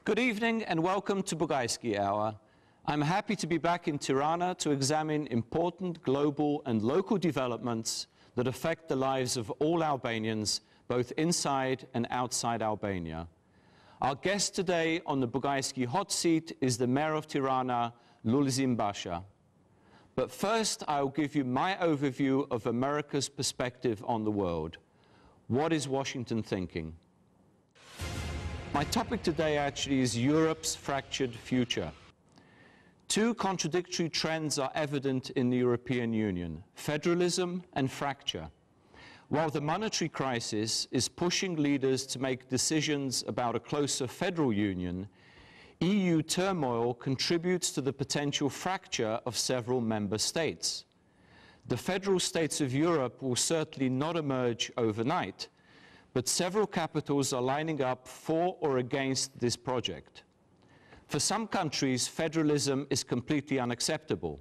Good evening and welcome to Bugajski Hour. I'm happy to be back in Tirana to examine important global and local developments that affect the lives of all Albanians, both inside and outside Albania. Our guest today on the Bugajski hot seat is the Mayor of Tirana, Lulëzim Basha. But first, I'll give you my overview of America's perspective on the world. What is Washington thinking? My topic today actually is Europe's fractured future. Two contradictory trends are evident in the European Union: federalism and fracture. While the monetary crisis is pushing leaders to make decisions about a closer federal union, EU turmoil contributes to the potential fracture of several member states. The federal states of Europe will certainly not emerge overnight, but several capitals are lining up for or against this project. For some countries, federalism is completely unacceptable.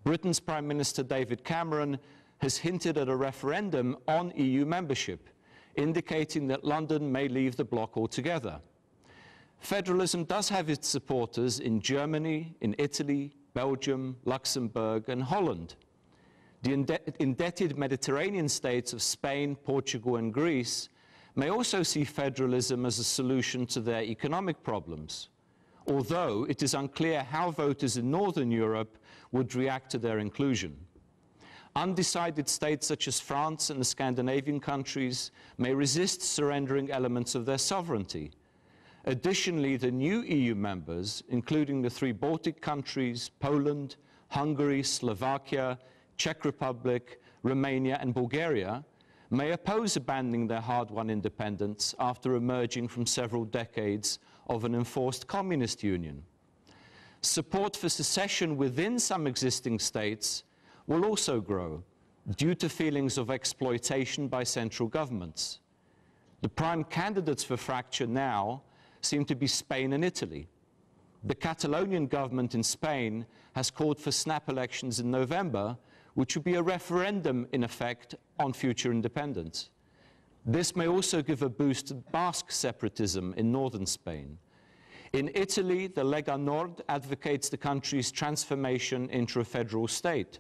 Britain's Prime Minister David Cameron has hinted at a referendum on EU membership, indicating that London may leave the bloc altogether. Federalism does have its supporters in Germany, in Italy, Belgium, Luxembourg, and Holland. The indebted Mediterranean states of Spain, Portugal, and Greece may also see federalism as a solution to their economic problems, although it is unclear how voters in Northern Europe would react to their inclusion. Undecided states such as France and the Scandinavian countries may resist surrendering elements of their sovereignty. Additionally, the new EU members, including the three Baltic countries, Poland, Hungary, Slovakia, Czech Republic, Romania, and Bulgaria, may oppose abandoning their hard-won independence after emerging from several decades of an enforced communist union. Support for secession within some existing states will also grow due to feelings of exploitation by central governments. The prime candidates for fracture now seem to be Spain and Italy. The Catalonian government in Spain has called for snap elections in November, which would be a referendum, in effect, on future independence. This may also give a boost to Basque separatism in northern Spain. In Italy, the Lega Nord advocates the country's transformation into a federal state.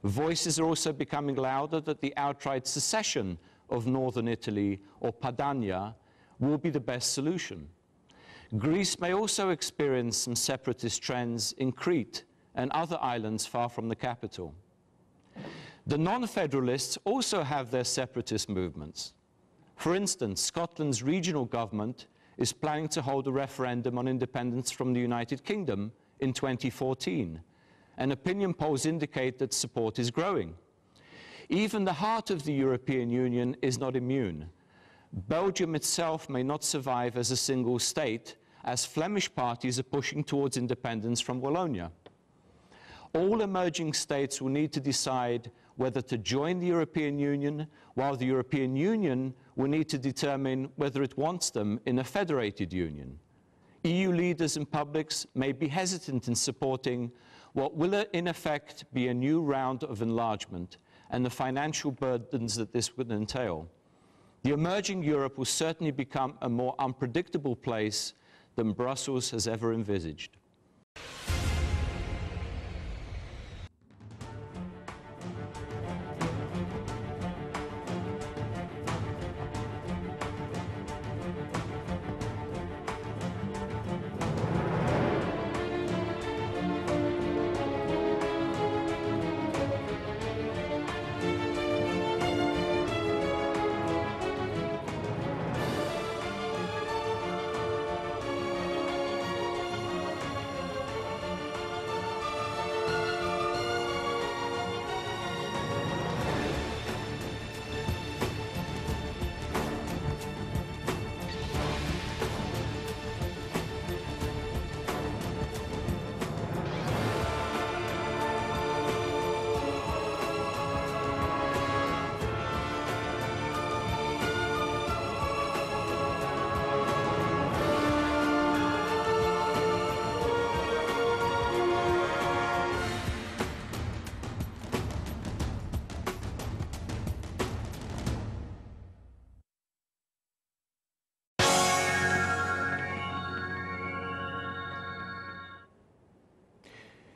Voices are also becoming louder that the outright secession of northern Italy, or Padania, will be the best solution. Greece may also experience some separatist trends in Crete and other islands far from the capital. The non-federalists also have their separatist movements. For instance, Scotland's regional government is planning to hold a referendum on independence from the United Kingdom in 2014, and opinion polls indicate that support is growing. Even the heart of the European Union is not immune. Belgium itself may not survive as a single state, as Flemish parties are pushing towards independence from Wallonia. All emerging states will need to decide whether to join the European Union, while the European Union will need to determine whether it wants them in a federated union. EU leaders and publics may be hesitant in supporting what will in effect be a new round of enlargement and the financial burdens that this would entail. The emerging Europe will certainly become a more unpredictable place than Brussels has ever envisaged.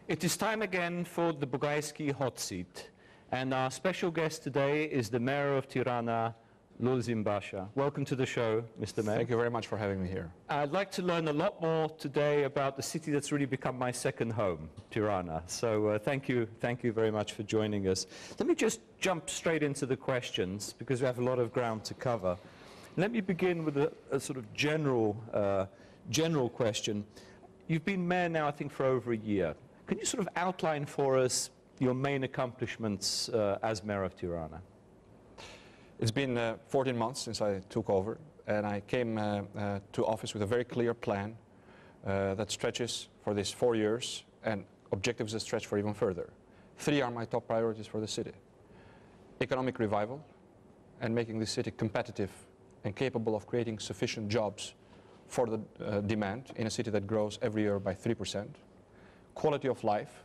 It is time again for the Bugajski hot seat, and our special guest today is the Mayor of Tirana, Lulëzim Basha. Welcome to the show, Mr. Mayor. Thank you very much for having me here. I'd like to learn a lot more today about the city that's really become my second home, Tirana. So thank you very much for joining us. Let me just jump straight into the questions, because we have a lot of ground to cover. Let me begin with a sort of general question. You've been mayor now, I think, for over a year. Can you sort of outline for us your main accomplishments as mayor of Tirana? It's been 14 months since I took over, and I came to office with a very clear plan that stretches for these 4 years, and objectives that stretch for even further. 3 are my top priorities for the city. Economic revival, and making the city competitive and capable of creating sufficient jobs for the demand in a city that grows every year by 3%. Quality of life,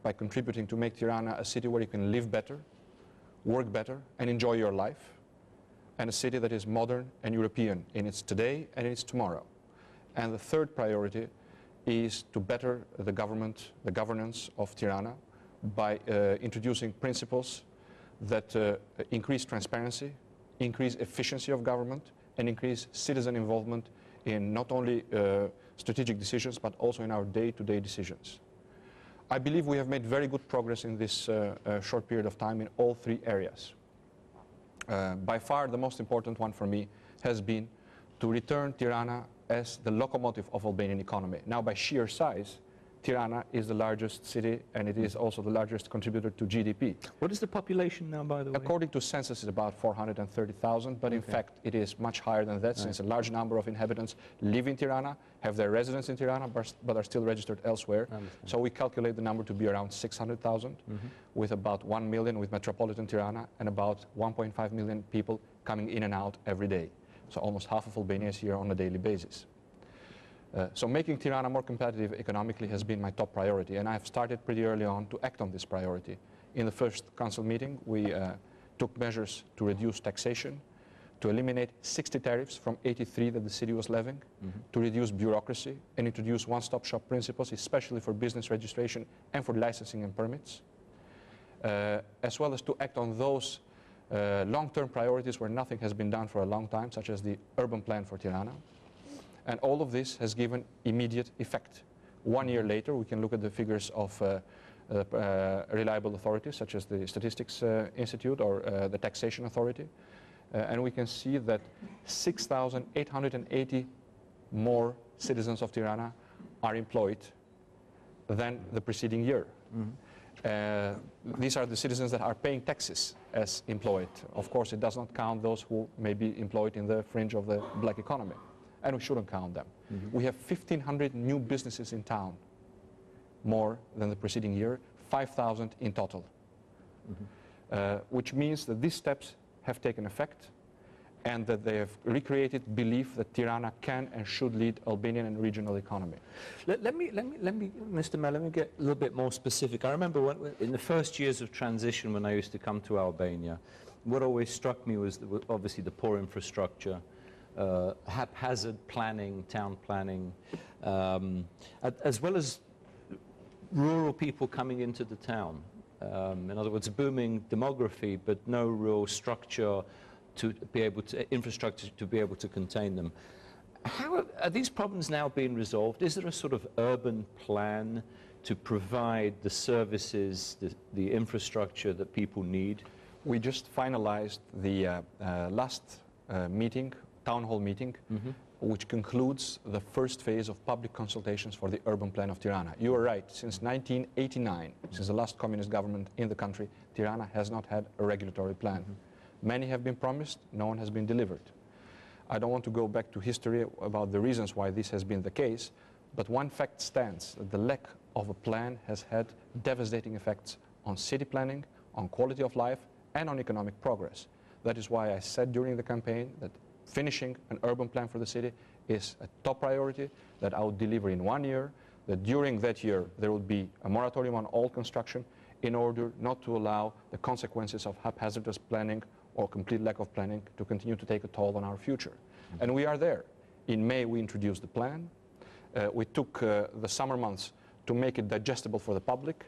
by contributing to make Tirana a city where you can live better, work better, and enjoy your life, and a city that is modern and European in its today and in its tomorrow. And the third priority is to better the governance of Tirana by introducing principles that increase transparency, increase efficiency of government, and increase citizen involvement in not only strategic decisions, but also in our day-to-day decisions. I believe we have made very good progress in this short period of time in all 3 areas. By far, the most important one for me has been to return Tirana as the locomotive of Albanian economy. Now, by sheer size, Tirana is the largest city, and it is also the largest contributor to GDP. What is the population now, by the way? According to census, it's about 430,000, but in fact, it is much higher than that, since a large number of inhabitants live in Tirana, have their residence in Tirana, but are still registered elsewhere. So we calculate the number to be around 600,000, with about 1 million with metropolitan Tirana, and about 1.5 million people coming in and out every day. So almost half of Albania is here on a daily basis. So making Tirana more competitive economically has been my top priority, and I've started pretty early on to act on this priority. In the first council meeting, we took measures to reduce taxation, to eliminate 60 tariffs from 83 that the city was levying, to reduce bureaucracy, and introduce one-stop shop principles, especially for business registration and for licensing and permits, as well as to act on those long-term priorities where nothing has been done for a long time, such as the urban plan for Tirana. And all of this has given immediate effect. 1 year later, we can look at the figures of reliable authorities, such as the Statistics Institute or the Taxation Authority, and we can see that 6,880 more citizens of Tirana are employed than the preceding year. These are the citizens that are paying taxes as employed. Of course, it does not count those who may be employed in the fringe of the black economy. And we shouldn't count them. We have 1,500 new businesses in town, more than the preceding year, 5,000 in total, which means that these steps have taken effect and that they have recreated belief that Tirana can and should lead Albanian and regional economy. Let me, Mr. Mayor, let me get a little bit more specific. I remember in the first years of transition when I used to come to Albania, what always struck me was obviously the poor infrastructure, haphazard planning, town planning, as well as rural people coming into the town. In other words, booming demography, but no real structure to be able to, infrastructure to be able to contain them. How are these problems now being resolved? Is there a sort of urban plan to provide the services, the infrastructure that people need? We just finalized the last meeting, town hall meeting, which concludes the first phase of public consultations for the urban plan of Tirana. You are right, since 1989, since the last communist government in the country, Tirana has not had a regulatory plan. Many have been promised, no one has been delivered. I don't want to go back to history about the reasons why this has been the case, but one fact stands, that the lack of a plan has had devastating effects on city planning, on quality of life, and on economic progress. That is why I said during the campaign that finishing an urban plan for the city is a top priority, that I would deliver in 1 year, that during that year there will be a moratorium on all construction in order not to allow the consequences of haphazardous planning or complete lack of planning to continue to take a toll on our future. And we are there. In May we introduced the plan. We took the summer months to make it digestible for the public.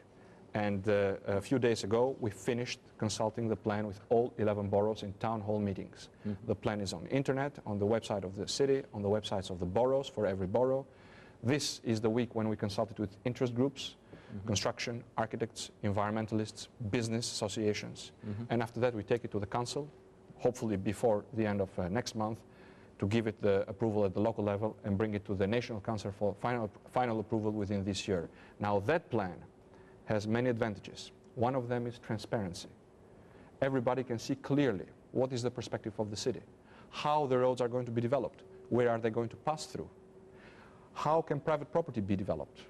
And a few days ago, we finished consulting the plan with all 11 boroughs in town hall meetings. The plan is on the internet, on the website of the city, on the websites of the boroughs for every borough. This is the week when we consulted with interest groups, construction, architects, environmentalists, business associations. And after that, we take it to the council, hopefully before the end of next month, to give it the approval at the local level and bring it to the National Council for final approval within this year. Now, that plan has many advantages. One of them is transparency. Everybody can see clearly what is the perspective of the city, how the roads are going to be developed, where are they going to pass through, how can private property be developed.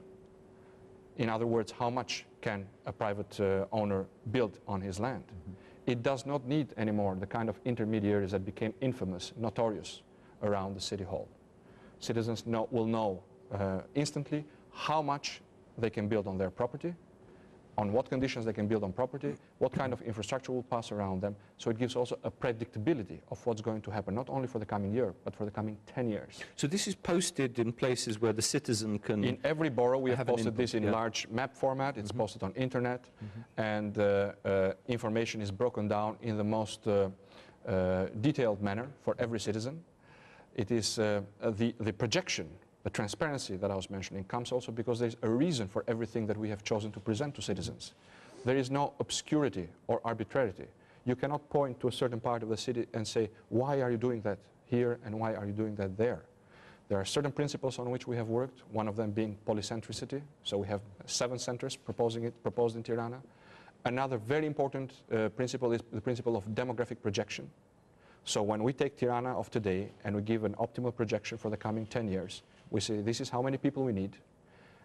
In other words, how much can a private owner build on his land? It does not need anymore the kind of intermediaries that became infamous, notorious around the city hall. Citizens will know instantly how much they can build on their property, on what conditions they can build on property, what kind of infrastructure will pass around them. So it gives also a predictability of what's going to happen, not only for the coming year, but for the coming 10 years. So this is posted in places where the citizen can... In every borough, we have posted this in large map format. It's posted on internet, and information is broken down in the most detailed manner for every citizen. It is the projection, the transparency that I was mentioning comes also because there's a reason for everything that we have chosen to present to citizens. There is no obscurity or arbitrarity. You cannot point to a certain part of the city and say, why are you doing that here and why are you doing that there? There are certain principles on which we have worked, one of them being polycentricity. So we have 7 centers proposed in Tirana. Another very important principle is the principle of demographic projection. So when we take Tirana of today and we give an optimal projection for the coming 10 years, we say this is how many people we need.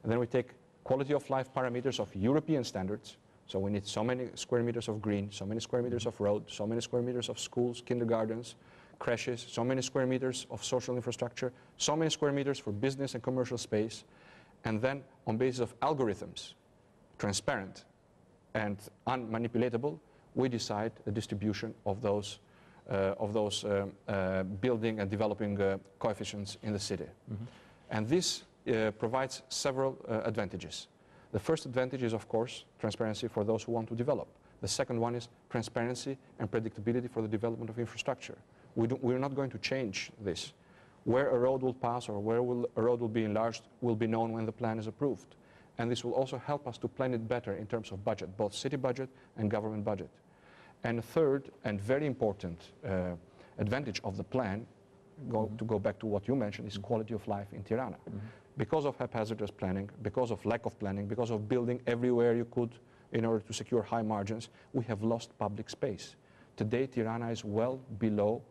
And then we take quality of life parameters of European standards. So we need so many square meters of green, so many square meters of road, so many square meters of schools, kindergartens, creches, so many square meters of social infrastructure, so many square meters for business and commercial space. And then on basis of algorithms, transparent and unmanipulatable, we decide the distribution of those building and developing coefficients in the city. And this provides several advantages. The first advantage is, of course, transparency for those who want to develop. The second one is transparency and predictability for the development of infrastructure. We're not going to change this. Where a road will pass or where a road will be enlarged will be known when the plan is approved. And this will also help us to plan it better in terms of budget, both city budget and government budget. And a third and very important advantage of the plan, to go back to what you mentioned, is quality of life in Tirana. Because of haphazardous planning, because of lack of planning, because of building everywhere you could in order to secure high margins, we have lost public space. Today, Tirana is well below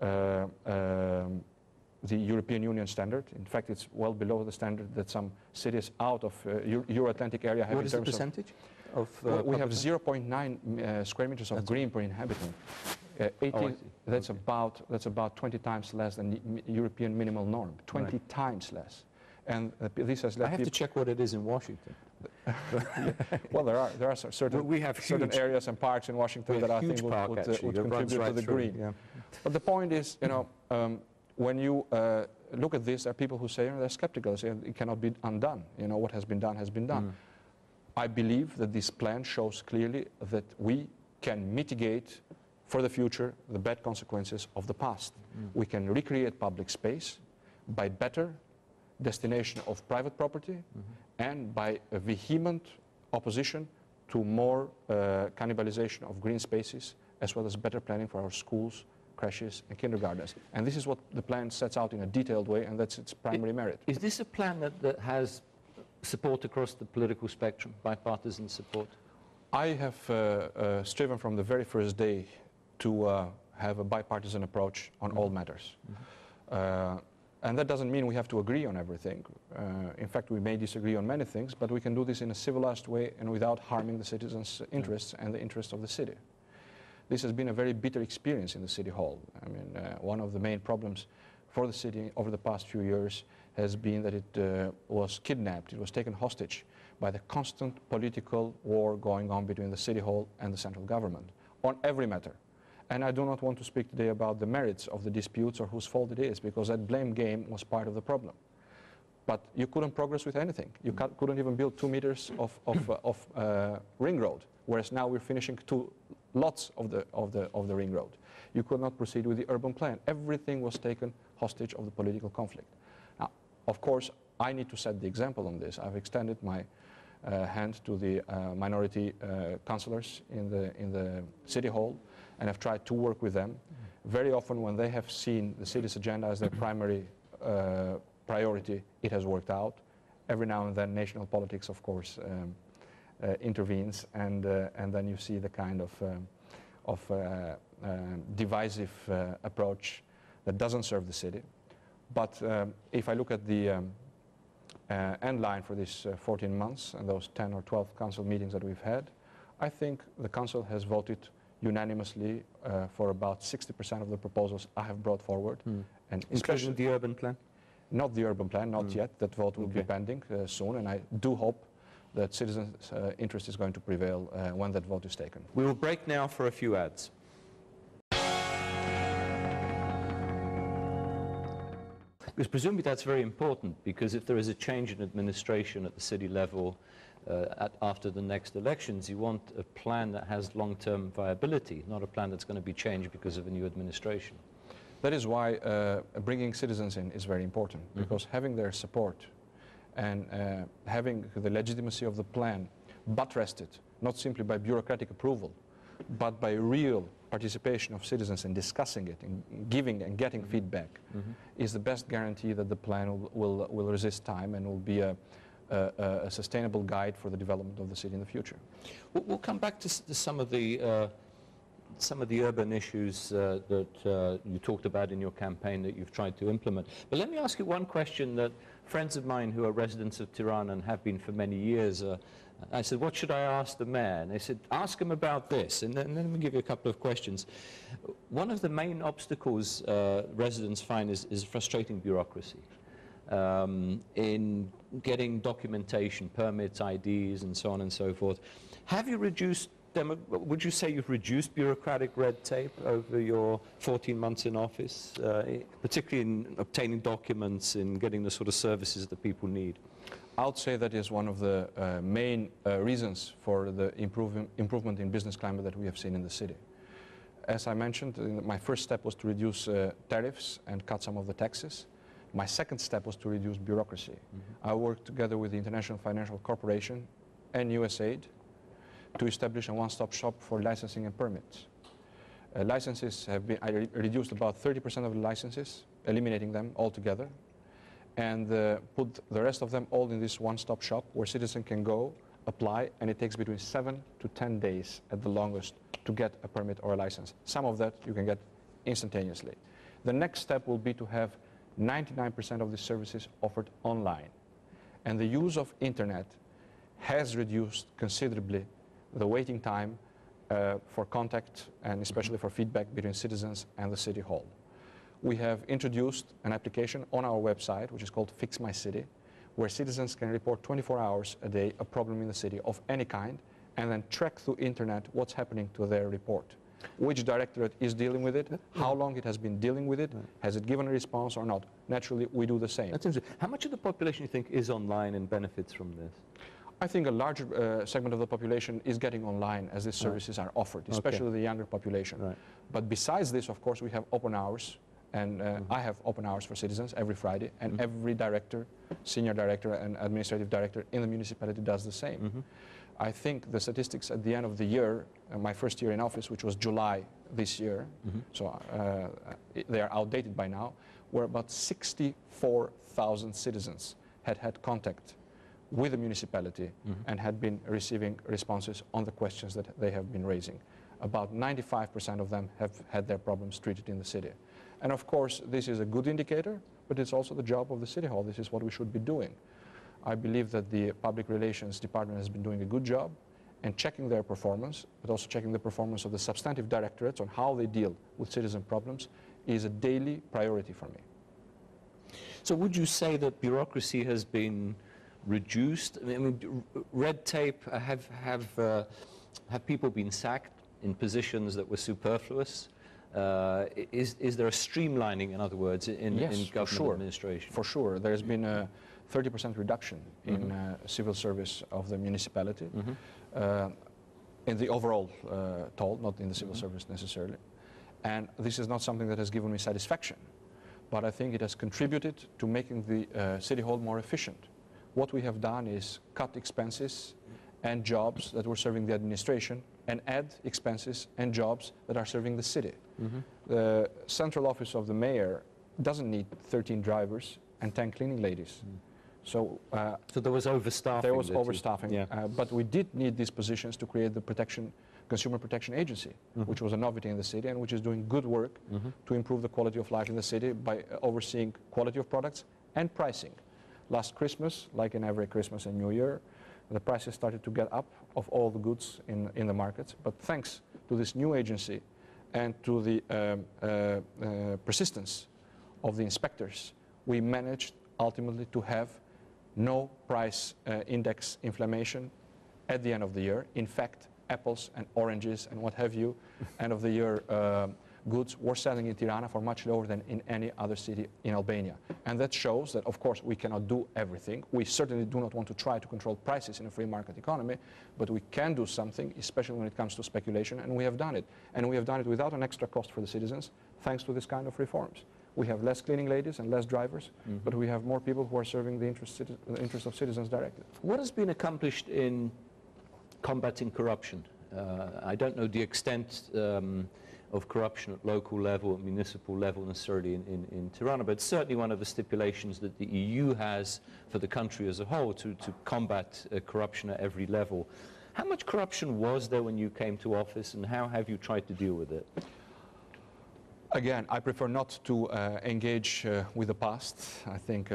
the European Union standard. In fact, it's well below the standard that some cities out of Euro-Atlantic area have. What is the percentage? We have 0.9 square meters of green per inhabitant. That's about 20 times less than the European minimal norm. 20 times less. And this has led I have to check what it is in Washington. Well, there are certain areas and parks in Washington that I think would contribute to the green. Yeah. But the point is, when you look at this, there are people who say, they're skeptical, they say it cannot be undone. What has been done has been done. I believe that this plan shows clearly that we can mitigate for the future the bad consequences of the past. We can recreate public space by better destination of private property and by a vehement opposition to more cannibalization of green spaces, as well as better planning for our schools, creches and kindergartens. And this is what the plan sets out in a detailed way, and that's its primary merit. Is this a plan that has support across the political spectrum, bipartisan support? I have striven from the very first day to have a bipartisan approach on all matters. And that doesn't mean we have to agree on everything. In fact, we may disagree on many things, but we can do this in a civilized way and without harming the citizens' interests and the interests of the city. This has been a very bitter experience in the City Hall. I mean, one of the main problems for the city over the past few years has been that it was kidnapped, it was taken hostage by the constant political war going on between the City Hall and the central government on every matter. And I do not want to speak today about the merits of the disputes or whose fault it is, because that blame game was part of the problem. but you couldn't progress with anything. You couldn't even build 2 meters of ring road, whereas now we're finishing 2 lots of the ring road. You could not proceed with the urban plan. Everything was taken hostage of the political conflict. Now, of course, I need to set the example on this. I've extended my hand to the minority councillors in the city hall, and I've tried to work with them. Very often when they have seen the city's agenda as their primary priority, it has worked out. Every now and then national politics, of course, intervenes, and then you see the kind of divisive approach that doesn't serve the city. But if I look at the end line for these 14 months and those 10 or 12 council meetings that we've had, I think the council has voted unanimously for about 60% of the proposals I have brought forward. And especially the urban plan? Not the urban plan, not yet. That vote will be pending soon, and I do hope that citizens' interest is going to prevail when that vote is taken. We will break now for a few ads. Because presumably that's very important, because if there is a change in administration at the city level after the next elections, you want a plan that has long-term viability, not a plan that's going to be changed because of a new administration. That is why bringing citizens in is very important, because having their support and having the legitimacy of the plan buttressed, not simply by bureaucratic approval, but by real participation of citizens in discussing it, in giving and getting feedback, is the best guarantee that the plan will resist time and will be a sustainable guide for the development of the city in the future. We'll come back to some of the urban issues that you talked about in your campaign that you've tried to implement. But let me ask you one question that friends of mine who are residents of Tirana and have been for many years, I said, what should I ask the mayor? And they said, ask him about this. And then let me give you a couple of questions. One of the main obstacles residents find is frustrating bureaucracy in getting documentation, permits, IDs, and so on and so forth. Have you reduced would you say you've reduced bureaucratic red tape over your 14 months in office, particularly in obtaining documents and getting the sort of services that people need? I would say that is one of the main reasons for the improvement in business climate that we have seen in the city. As I mentioned, my first step was to reduce tariffs and cut some of the taxes. My second step was to reduce bureaucracy. I worked together with the International Financial Corporation and USAID to establish a one-stop shop for licensing and permits. Licenses have been, I reduced about 30% of the licenses, eliminating them altogether, and put the rest of them all in this one-stop shop where citizens can go, apply, and it takes between 7 to 10 days at the longest to get a permit or a license. Some of that you can get instantaneously. The next step will be to have 99% of the services offered online. And the use of internet has reduced considerably the waiting time for contact and especially for feedback between citizens and the city hall. We have introduced an application on our website which is called Fix My City, where citizens can report 24 hours a day a problem in the city of any kind and then track through internet what's happening to their report. Which directorate is dealing with it, how long it has been dealing with it, has it given a response or not. Naturally, we do the same. That's interesting. How much of the population you think is online and benefits from this? I think a larger segment of the population is getting online as these services are offered, especially the younger population. Right. But besides this, of course, we have open hours, and I have open hours for citizens every Friday, and every director, senior director and administrative director in the municipality does the same. I think the statistics at the end of the year, my first year in office, which was July this year, so they are outdated by now, were about 64,000 citizens had contact with the municipality and had been receiving responses on the questions that they have been raising. About 95% of them have had their problems treated in the city. And of course, this is a good indicator, but it's also the job of the City Hall. This is what we should be doing. I believe that the Public Relations Department has been doing a good job and checking their performance, but also checking the performance of the substantive directorates on how they deal with citizen problems is a daily priority for me. So would you say that bureaucracy has been reduced? I mean, red tape, have people been sacked in positions that were superfluous? Is there a streamlining, in other words, in government administration? For sure. There's been 30% reduction in civil service of the municipality, in the overall toll, not in the civil service necessarily. And this is not something that has given me satisfaction, but I think it has contributed to making the city hall more efficient. What we have done is cut expenses and jobs that were serving the administration and add expenses and jobs that are serving the city. The central office of the mayor doesn't need 13 drivers and 10 cleaning ladies. So there was overstaffing. There was overstaffing, but we did need these positions to create the Consumer Protection Agency, which was a novelty in the city and which is doing good work to improve the quality of life in the city by overseeing quality of products and pricing. Last Christmas, like in every Christmas and New Year, the prices started to get up of all the goods in the markets. But thanks to this new agency and to the persistence of the inspectors, we managed ultimately to have no price index inflation at the end of the year. In fact, apples and oranges and what have you, end of the year goods were selling in Tirana for much lower than in any other city in Albania. And that shows that, of course, we cannot do everything. We certainly do not want to try to control prices in a free market economy, but we can do something, especially when it comes to speculation, and we have done it. And we have done it without an extra cost for the citizens, thanks to this kind of reforms. We have less cleaning ladies and less drivers, but we have more people who are serving the interests of citizens directly. What has been accomplished in combating corruption? I don't know the extent of corruption at local level, at municipal level necessarily in Tirana, but it's certainly one of the stipulations that the EU has for the country as a whole to combat corruption at every level. How much corruption was there when you came to office, and how have you tried to deal with it? Again, I prefer not to engage with the past. I think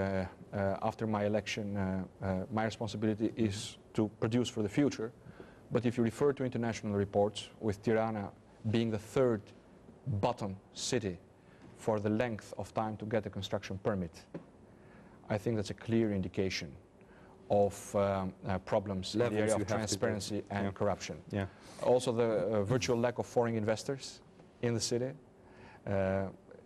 after my election, my responsibility is to produce for the future. But if you refer to international reports, with Tirana being the third bottom city for the length of time to get a construction permit, I think that's a clear indication of problems in the area of transparency and corruption. Also, the virtual lack of foreign investors in the city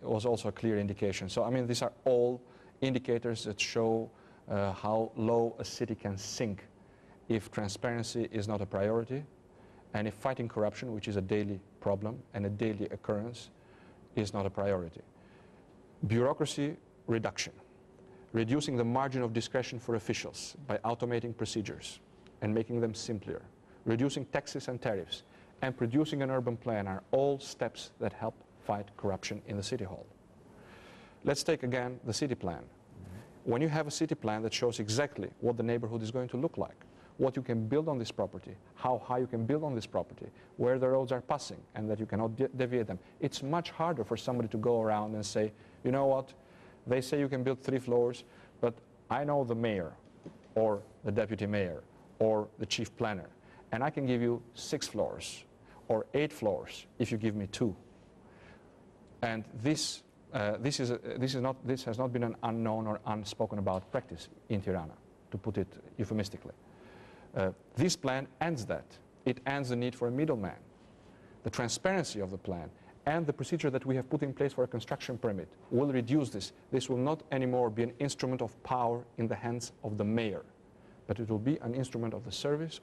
was also a clear indication. So, I mean, these are all indicators that show how low a city can sink if transparency is not a priority, and if fighting corruption, which is a daily problem and a daily occurrence, is not a priority. Bureaucracy reduction, reducing the margin of discretion for officials by automating procedures and making them simpler, reducing taxes and tariffs, and producing an urban plan are all steps that help fight corruption in the city hall. Let's take again the city plan. When you have a city plan that shows exactly what the neighborhood is going to look like, what you can build on this property, how high you can build on this property, where the roads are passing, and that you cannot deviate them, it's much harder for somebody to go around and say, you know what, they say you can build 3 floors, but I know the mayor, or the deputy mayor, or the chief planner, and I can give you 6 floors, or 8 floors, if you give me 2. And this has not been an unknown or unspoken about practice in Tirana, to put it euphemistically. This plan ends that. It ends the need for a middleman. The transparency of the plan and the procedure that we have put in place for a construction permit will reduce this. This will not anymore be an instrument of power in the hands of the mayor, but it will be an instrument of service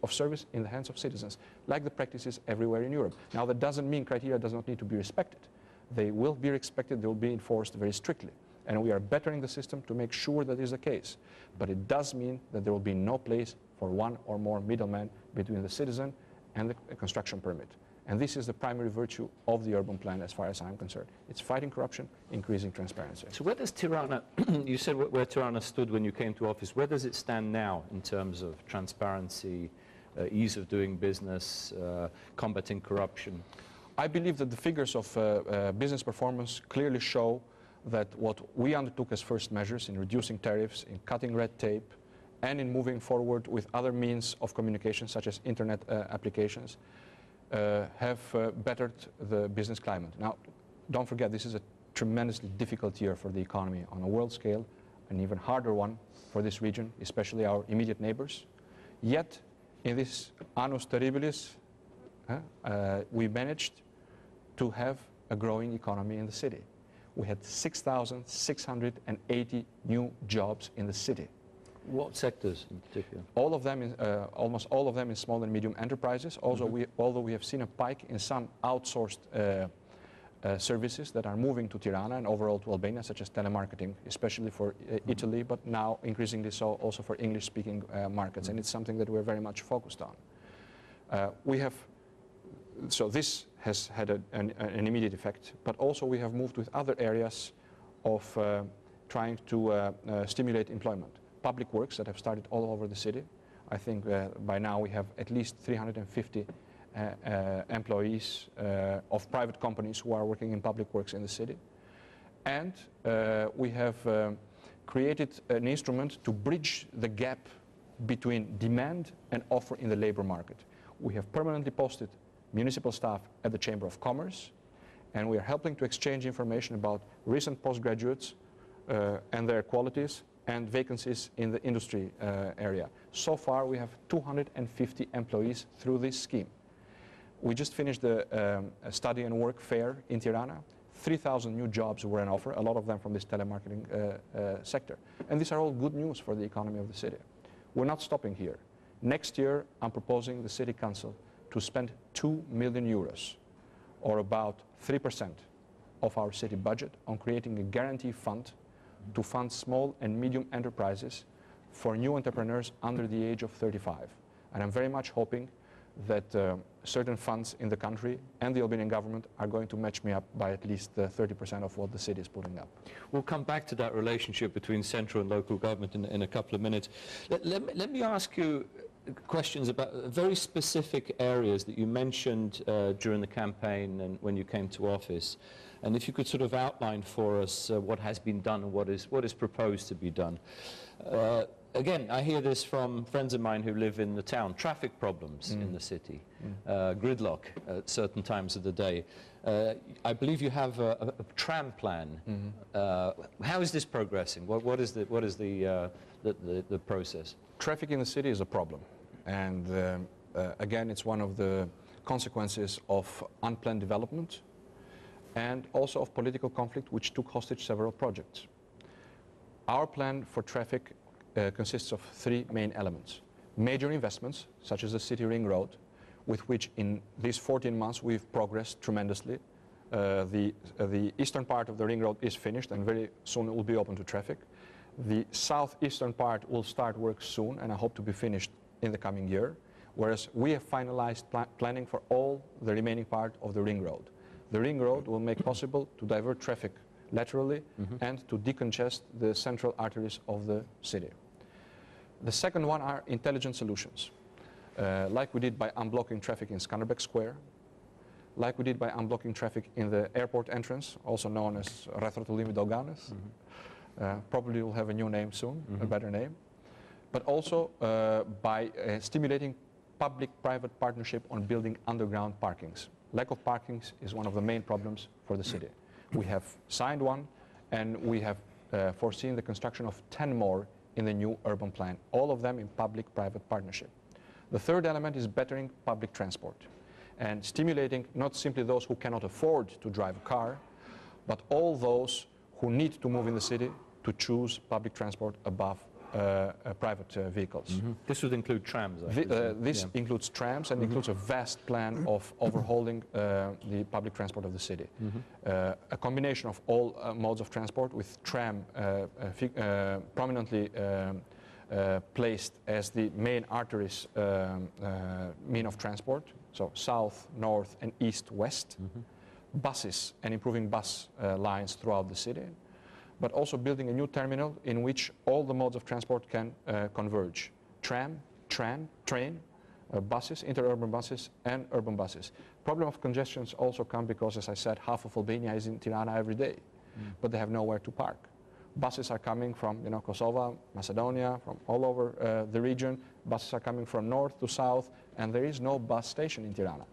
in the hands of citizens, like the practices everywhere in Europe. Now, that doesn't mean criteria does not need to be respected. They will be respected, they will be enforced very strictly. And we are bettering the system to make sure that is the case. But it does mean that there will be no place for one or more middlemen between the citizen and the construction permit. And this is the primary virtue of the urban plan as far as I'm concerned. It's fighting corruption, increasing transparency. So where does Tirana, you said where Tirana stood when you came to office, where does it stand now in terms of transparency, ease of doing business, combating corruption? I believe that the figures of business performance clearly show that what we undertook as first measures in reducing tariffs, in cutting red tape, and in moving forward with other means of communication, such as internet applications, have bettered the business climate. Now, don't forget, this is a tremendously difficult year for the economy on a world scale, an even harder one for this region, especially our immediate neighbors. Yet, in this annus terribilis, we managed to have a growing economy in the city. We had 6,680 new jobs in the city. What sectors in particular? All of them, almost all of them in small and medium enterprises. Also, although we have seen a spike in some outsourced services that are moving to Tirana and overall to Albania, such as telemarketing, especially for Italy, but now increasingly so also for English-speaking markets. And it's something that we're very much focused on. So this has had an immediate effect, but also we have moved with other areas of trying to stimulate employment. Public works that have started all over the city. I think by now we have at least 350 employees of private companies who are working in public works in the city. And we have created an instrument to bridge the gap between demand and offer in the labor market. We have permanently posted municipal staff at the Chamber of Commerce, and we are helping to exchange information about recent postgraduates and their qualities and vacancies in the industry area. So far, we have 250 employees through this scheme. We just finished the study and work fair in Tirana. 3,000 new jobs were on offer, a lot of them from this telemarketing sector. And these are all good news for the economy of the city. We're not stopping here. Next year, I'm proposing the City Council to spend 2 million euros, or about 3% of our city budget, on creating a guarantee fund to fund small and medium enterprises for new entrepreneurs under the age of 35. And I'm very much hoping that certain funds in the country and the Albanian government are going to match me up by at least 30% of what the city is putting up. We'll come back to that relationship between central and local government in a couple of minutes. Let me ask you questions about very specific areas that you mentioned during the campaign and when you came to office. And if you could sort of outline for us what has been done and what is proposed to be done. Again, I hear this from friends of mine who live in the town. Traffic problems in the city, gridlock at certain times of the day. I believe you have a tram plan. How is this progressing? What is the process? Traffic in the city is a problem. And again, it's one of the consequences of unplanned development and also of political conflict, which took hostage several projects. Our plan for traffic consists of 3 main elements. Major investments, such as the City Ring Road, with which in these 14 months we've progressed tremendously. The eastern part of the Ring Road is finished and very soon it will be open to traffic. The southeastern part will start work soon and I hope to be finished in the coming year, whereas we have finalized planning for all the remaining part of the Ring Road. The Ring Road will make possible to divert traffic laterally and to decongest the central arteries of the city. The second one are intelligent solutions, like we did by unblocking traffic in Skanderbeg Square, like we did by unblocking traffic in the airport entrance, also known as rrëfeu. Probably will have a new name soon, a better name, but also by stimulating public-private partnership on building underground parkings. Lack of parkings is one of the main problems for the city. We have signed one and we have foreseen the construction of 10 more in the new urban plan, all of them in public-private partnership. The third element is bettering public transport and stimulating not simply those who cannot afford to drive a car, but all those who need to move in the city to choose public transport above private vehicles. This would include trams, This includes trams and includes a vast plan of overhauling the public transport of the city. A combination of all modes of transport, with tram prominently placed as the main arteries mean of transport, so south, north and east, west. Buses and improving bus lines throughout the city, but also building a new terminal in which all the modes of transport can converge. Tram, train, buses, interurban buses and urban buses. Problem of congestions also come because, as I said, half of Albania is in Tirana every day, but they have nowhere to park. Buses are coming from Kosovo, Macedonia, from all over the region. Buses are coming from north to south, and there is no bus station in Tirana.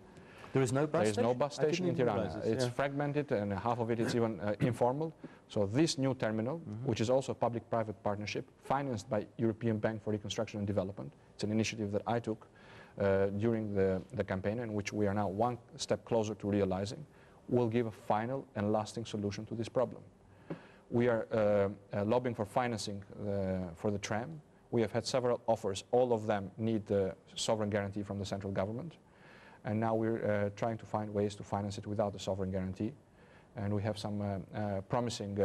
There is no bus station? There is no bus station in Tirana. It's fragmented and half of it is even informal. So this new terminal, which is also a public-private partnership, financed by European Bank for Reconstruction and Development, it's an initiative that I took during the campaign and which we are now one step closer to realizing, will give a final and lasting solution to this problem. We are lobbying for financing for the tram. We have had several offers. All of them need the sovereign guarantee from the central government. And now we're trying to find ways to finance it without the sovereign guarantee. And we have some promising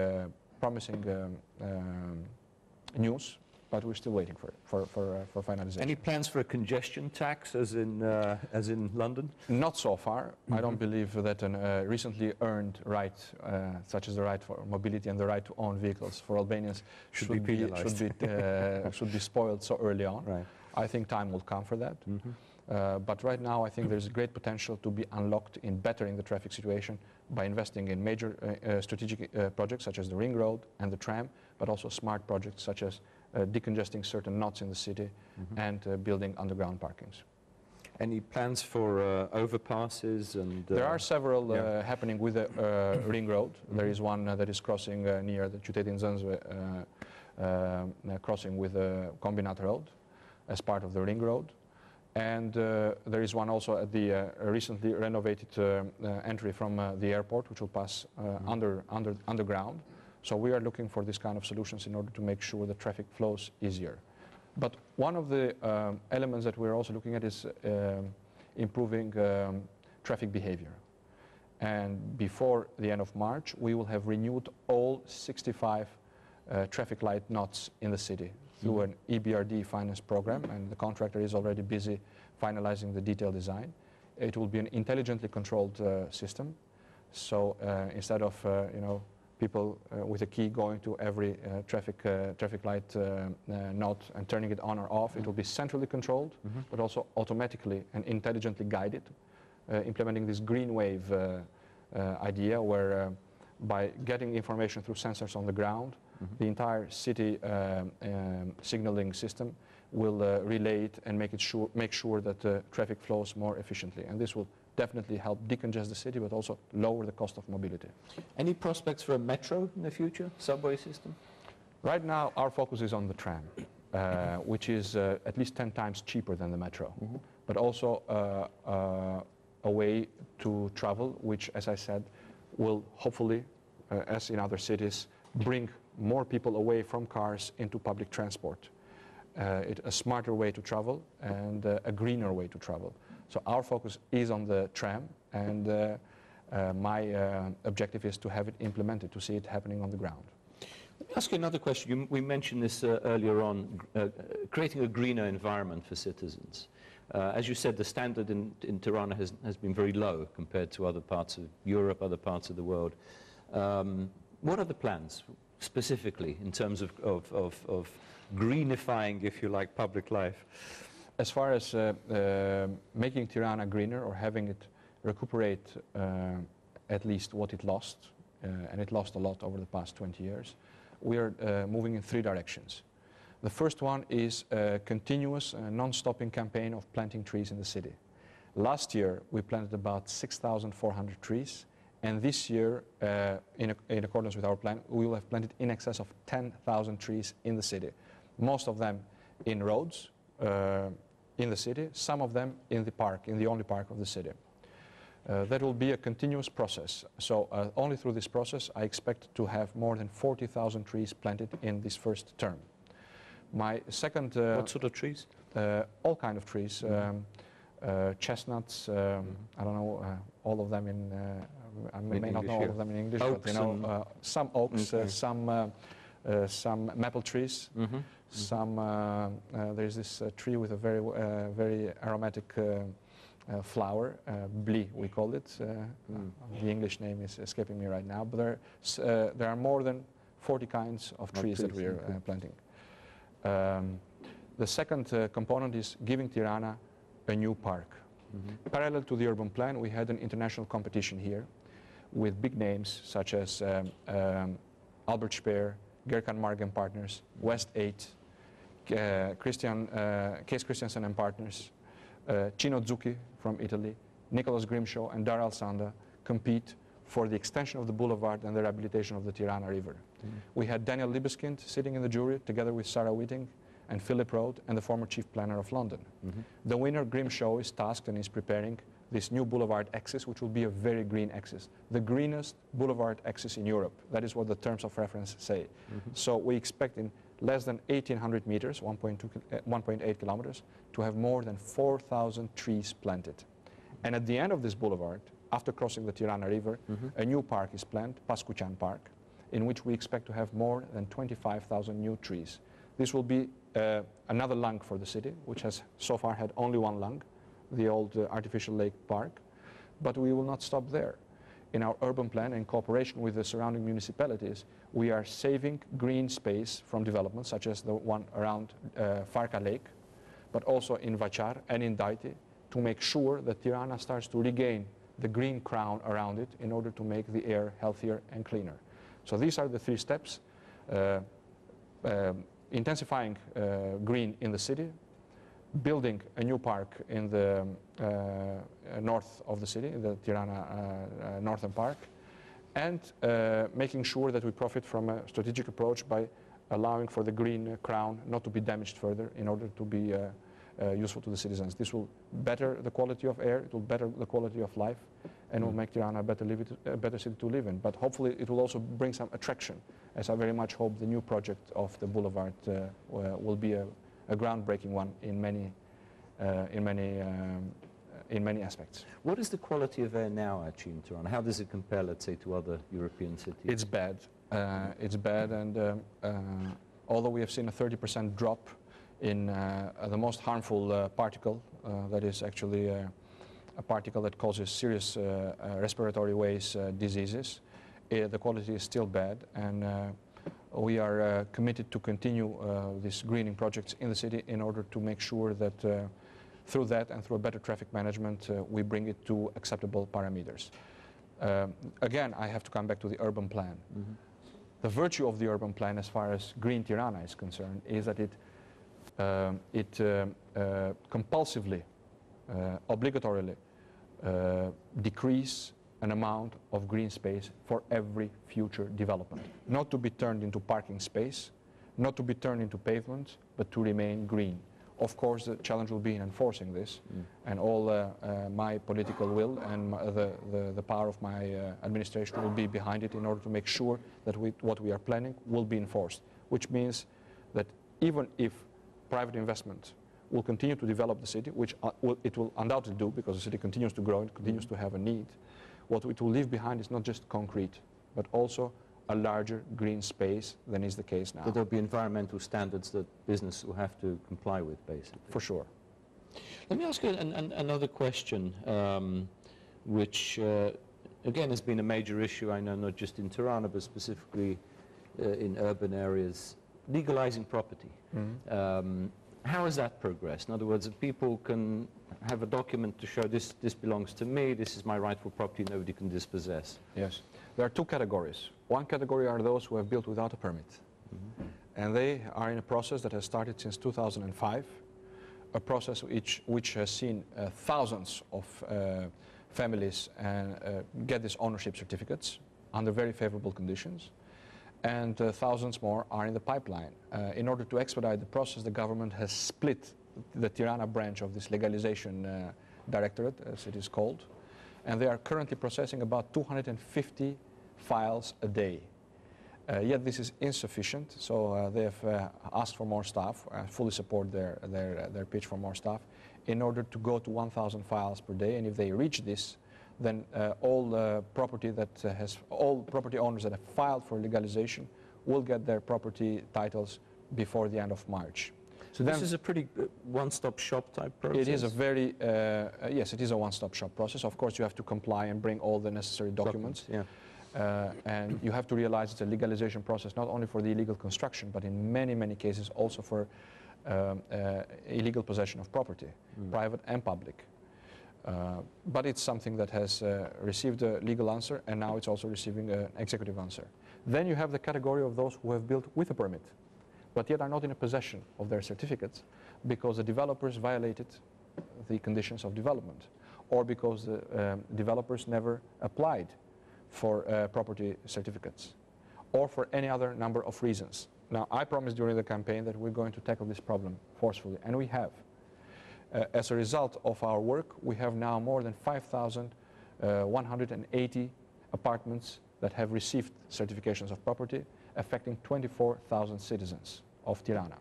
news, but we're still waiting for finalization. Any plans for a congestion tax, as in London? Not so far. I don't believe that a recently earned right, such as the right for mobility and the right to own vehicles for Albanians, should be spoiled so early on. Right. I think time will come for that. But right now, I think there's great potential to be unlocked in bettering the traffic situation by investing in major strategic projects such as the ring road and the tram, but also smart projects such as decongesting certain knots in the city and building underground parkings. Any plans for overpasses? And there are several happening with the ring road. There is one that is crossing near the Qytetarëve crossing with the Kombinat Road as part of the ring road. And there is one also at the recently renovated entry from the airport, which will pass underground. So we are looking for this kind of solutions in order to make sure the traffic flows easier. But one of the elements that we're also looking at is improving traffic behavior. And before the end of March, we will have renewed all 65 traffic light knots in the city through an EBRD finance program, and the contractor is already busy finalizing the detailed design. It will be an intelligently controlled system. So instead of people with a key going to every traffic light knot and turning it on or off, it will be centrally controlled, but also automatically and intelligently guided, implementing this green wave idea where by getting information through sensors on the ground, the entire city signaling system will relay it and make sure that the traffic flows more efficiently. And this will definitely help decongest the city, but also lower the cost of mobility. Any prospects for a metro in the future, subway system? Right now, our focus is on the tram, which is at least 10 times cheaper than the metro, but also a way to travel, which, as I said, will hopefully, as in other cities, bring more people away from cars into public transport. A smarter way to travel and a greener way to travel. So our focus is on the tram, and my objective is to have it implemented, to see it happening on the ground. Let me ask you another question. We mentioned this earlier on, creating a greener environment for citizens. As you said, the standard in Tirana has been very low compared to other parts of Europe, other parts of the world. What are the plans, specifically, in terms of greenifying, if you like, public life? As far as making Tirana greener or having it recuperate at least what it lost, and it lost a lot over the past 20 years, we are moving in 3 directions. The first one is a continuous, non-stopping campaign of planting trees in the city. Last year, we planted about 6,400 trees, and this year, in accordance with our plan, we will have planted in excess of 10,000 trees in the city. Most of them in roads, in the city, some of them in the park, in the only park of the city. That will be a continuous process. So only through this process, I expect to have more than 40,000 trees planted in this first term. My second... what sort of trees? All kind of trees. Chestnuts, I don't know all of them in... I may not know all of them in English, oaks, but some oaks, some maple trees, there's this tree with a very aromatic flower, blie we call it. The English name is escaping me right now, but there are more than 40 kinds of trees that we are planting. The second component is giving Tirana a new park. Parallel to the urban plan, we had an international competition here with big names such as Albert Speer, Gerkan Marg and Partners, West 8, Case Christiansen and Partners, Cino Zucchi from Italy, Nicholas Grimshaw and Daryl Sanda compete for the extension of the boulevard and the rehabilitation of the Tirana River. We had Daniel Libeskind sitting in the jury together with Sarah Whiting and Philip Roth and the former chief planner of London. The winner, Grimshaw, is tasked and is preparing this new boulevard axis, which will be a very green axis, the greenest boulevard axis in Europe. That is what the terms of reference say. So we expect in less than 1,800 meters, 1.8 kilometers, to have more than 4,000 trees planted. And at the end of this boulevard, after crossing the Tirana River, a new park is planned, Pascuchan Park, in which we expect to have more than 25,000 new trees. This will be another lung for the city, which has so far had only one lung, the old artificial lake park. But we will not stop there. In our urban plan, in cooperation with the surrounding municipalities, we are saving green space from development, such as the one around Farka Lake, but also in Vachar and in Daiti, to make sure that Tirana starts to regain the green crown around it in order to make the air healthier and cleaner. So these are the three steps: intensifying green in the city, building a new park in the north of the city, the Tirana Northern Park, and making sure that we profit from a strategic approach by allowing for the green crown not to be damaged further in order to be useful to the citizens. This will better the quality of air, it will better the quality of life, and will make Tirana a better city to live in. But hopefully it will also bring some attraction, as I very much hope the new project of the boulevard will be a groundbreaking one in many aspects. What is the quality of air now actually in Tirana? How does it compare, let's say, to other European cities? It's bad. It's bad, and although we have seen a 30% drop in the most harmful particle, that is actually a particle that causes serious respiratory ways diseases, the quality is still bad, and we are committed to continue these greening projects in the city in order to make sure that through that and through a better traffic management we bring it to acceptable parameters. Again, I have to come back to the urban plan. The virtue of the urban plan as far as Green Tirana is concerned is that it compulsively, obligatorily decrease an amount of green space for every future development. Not to be turned into parking space, not to be turned into pavement, but to remain green. Of course, the challenge will be in enforcing this, and all my political will and the power of my administration will be behind it in order to make sure that what we are planning will be enforced, which means that even if private investment will continue to develop the city, which it will undoubtedly do because the city continues to grow and continues to have a need, what it will leave behind is not just concrete, but also a larger green space than is the case now. But there'll be environmental standards that business will have to comply with, basically. For sure. Let me ask you another question, which again has been a major issue, I know, not just in Tirana, but specifically in urban areas, legalizing property. How has that progressed? In other words, if people can have a document to show this belongs to me, this is my rightful property, nobody can dispossess. Yes. There are two categories. One category are those who have built without a permit. And they are in a process that has started since 2005, a process which has seen thousands of families get these ownership certificates under very favorable conditions. And thousands more are in the pipeline. In order to expedite the process, the government has split the Tirana branch of this legalization directorate, as it is called, and they are currently processing about 250 files a day. Yet this is insufficient, so they have asked for more staff. I fully support their pitch for more staff in order to go to 1,000 files per day, and if they reach this, then all property owners that have filed for legalization will get their property titles before the end of March. So this is a pretty one-stop shop type process? It is a very, yes, it is a one-stop shop process. Of course, you have to comply and bring all the necessary documents. And you have to realize it's a legalization process not only for the illegal construction, but in many, many cases also for illegal possession of property, private and public. But it's something that has received a legal answer, and now it's also receiving an executive answer. Then you have the category of those who have built with a permit, but yet are not in a possession of their certificates because the developers violated the conditions of development, or because the developers never applied for property certificates, or for any other number of reasons. Now, I promised during the campaign that we're going to tackle this problem forcefully, and we have. As a result of our work, we have now more than 5,180 apartments that have received certifications of property, affecting 24,000 citizens of Tirana.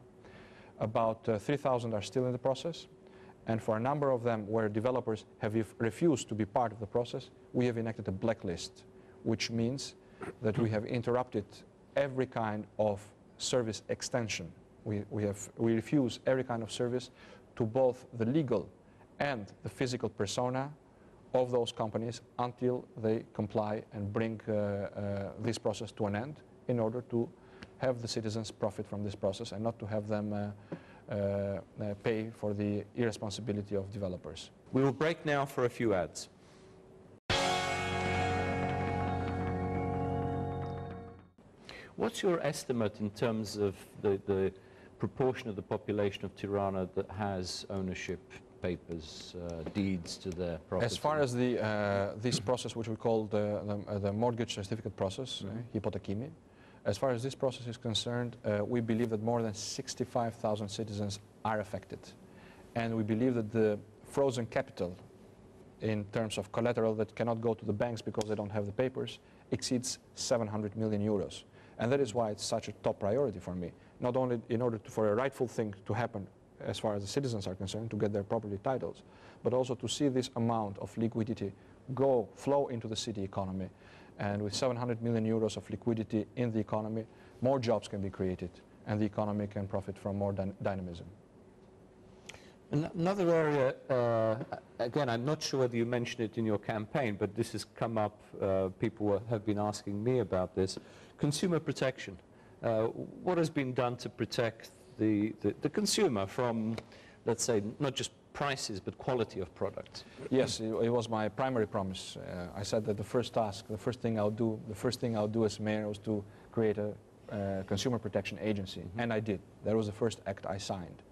About 3,000 are still in the process, and for a number of them where developers have refused to be part of the process, we have enacted a blacklist, which means that we have interrupted every kind of service extension. We refuse every kind of service to both the legal and the physical persona of those companies until they comply and bring this process to an end, in order to have the citizens profit from this process and not to have them pay for the irresponsibility of developers. We will break now for a few ads. What's your estimate in terms of the proportion of the population of Tirana that has ownership papers, deeds to their property? As far as this process, which we call the mortgage certificate process, hypotekimi, as far as this process is concerned, we believe that more than 65,000 citizens are affected. And we believe that the frozen capital in terms of collateral that cannot go to the banks because they don't have the papers exceeds 700 million euros. And that is why it's such a top priority for me. Not only in order for a rightful thing to happen as far as the citizens are concerned, to get their property titles, but also to see this amount of liquidity flow into the city economy. And with 700 million euros of liquidity in the economy, more jobs can be created, and the economy can profit from more dynamism. Another area, again, I'm not sure whether you mentioned it in your campaign, but this has come up, people have been asking me about this. Consumer protection. What has been done to protect the consumer from, let's say, not just prices, but quality of products? Yes, it was my primary promise. I said that the first thing I'll do as mayor was to create a consumer protection agency, and I did. That was the first act I signed.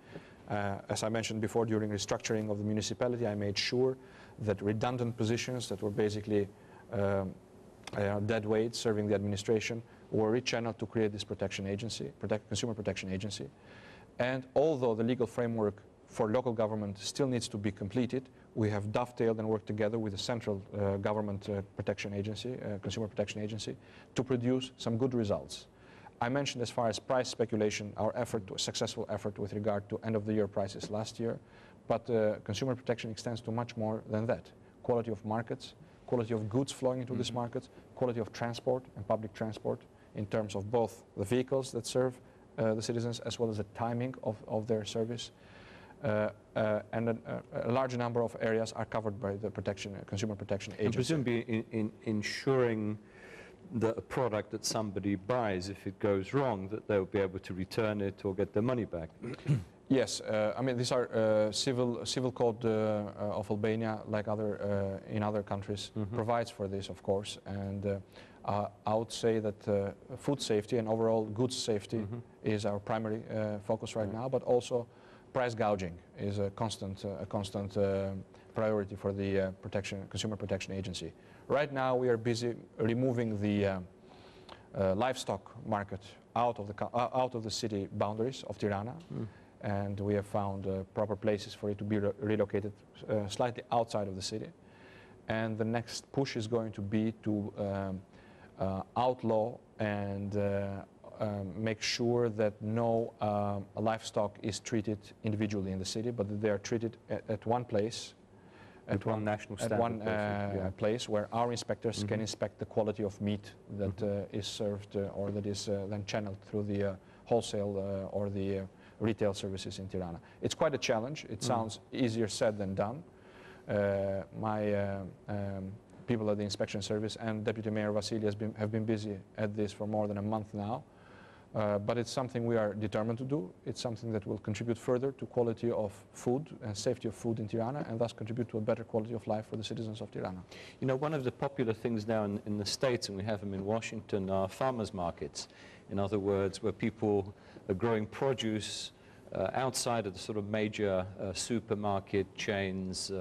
As I mentioned before, during restructuring of the municipality, I made sure that redundant positions that were basically dead weight serving the administration were rechanneled to create this protection agency, consumer protection agency. And although the legal framework for local government still needs to be completed, we have dovetailed and worked together with the central government protection agency, consumer protection agency, to produce some good results. I mentioned as far as price speculation, our successful effort with regard to end-of-the-year prices last year, but consumer protection extends to much more than that. Quality of markets, quality of goods flowing into this market, quality of transport and public transport in terms of both the vehicles that serve the citizens as well as the timing of their service. And a large number of areas are covered by the consumer protection agency. And presumably in ensuring that a product that somebody buys, if it goes wrong, that they'll be able to return it or get their money back. Yes, I mean, these are civil code of Albania, like in other countries, provides for this, of course. And I would say that food safety and overall goods safety is our primary focus right now, but also price gouging is a constant priority for the consumer protection agency. Right now, we are busy removing the livestock market out of the city boundaries of Tirana. And we have found proper places for it to be relocated slightly outside of the city. And the next push is going to be to outlaw and make sure that no livestock is treated individually in the city, but that they are treated at one place, at one national standard, at one place where our inspectors can inspect the quality of meat that is served or that is then channeled through the wholesale or the retail services in Tirana. It's quite a challenge. It sounds easier said than done. My people at the inspection service and Deputy Mayor Vasily have been busy at this for more than a month now. But it's something we are determined to do. It's something that will contribute further to quality of food and safety of food in Tirana, and thus contribute to a better quality of life for the citizens of Tirana. You know, one of the popular things now in the States, and we have them in Washington, are farmers markets. In other words, where people are growing produce outside of the sort of major supermarket chains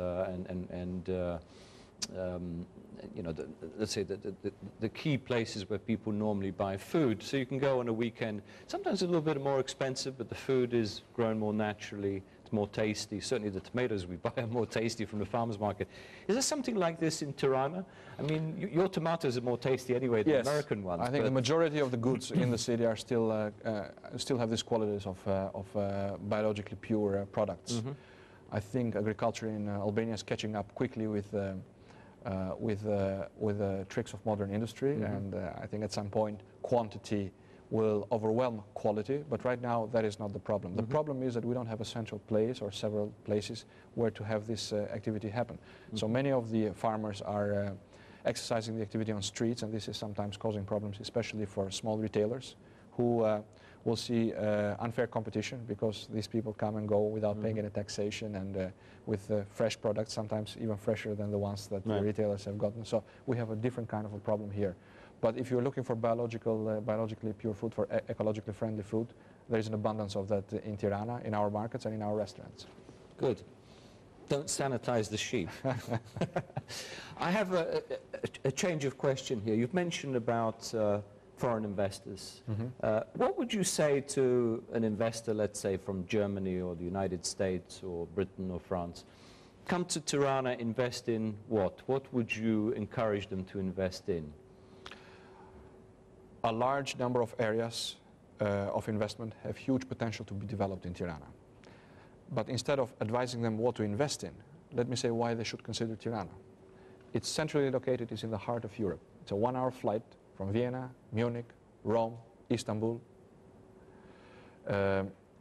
you know, let's say the key places where people normally buy food. So you can go on a weekend, sometimes a little bit more expensive, but the food is grown more naturally, it's more tasty. Certainly the tomatoes we buy are more tasty from the farmer's market. Is there something like this in Tirana? I mean, your tomatoes are more tasty anyway than American ones. I think the majority of the goods in the city are still have these qualities of biologically pure products. I think agriculture in Albania is catching up quickly with the tricks of modern industry, and I think at some point quantity will overwhelm quality, but right now that is not the problem. The problem is that we don't have a central place or several places where to have this activity happen. So many of the farmers are exercising the activity on streets, and this is sometimes causing problems, especially for small retailers who will see unfair competition because these people come and go without paying any taxation, and with fresh products, sometimes even fresher than the ones that the retailers have gotten. So we have a different kind of a problem here. But if you're looking for biologically pure food, for ecologically friendly food, there is an abundance of that in Tirana, in our markets and in our restaurants. Good. Don't sanitize the sheep. I have a change of question here. You've mentioned about foreign investors. What would you say to an investor, let's say from Germany or the United States or Britain or France, come to Tirana, invest in what? What would you encourage them to invest in? A large number of areas of investment have huge potential to be developed in Tirana. But instead of advising them what to invest in, let me say why they should consider Tirana. It's centrally located, it's in the heart of Europe. It's a 1-hour flight from Vienna, Munich, Rome, Istanbul.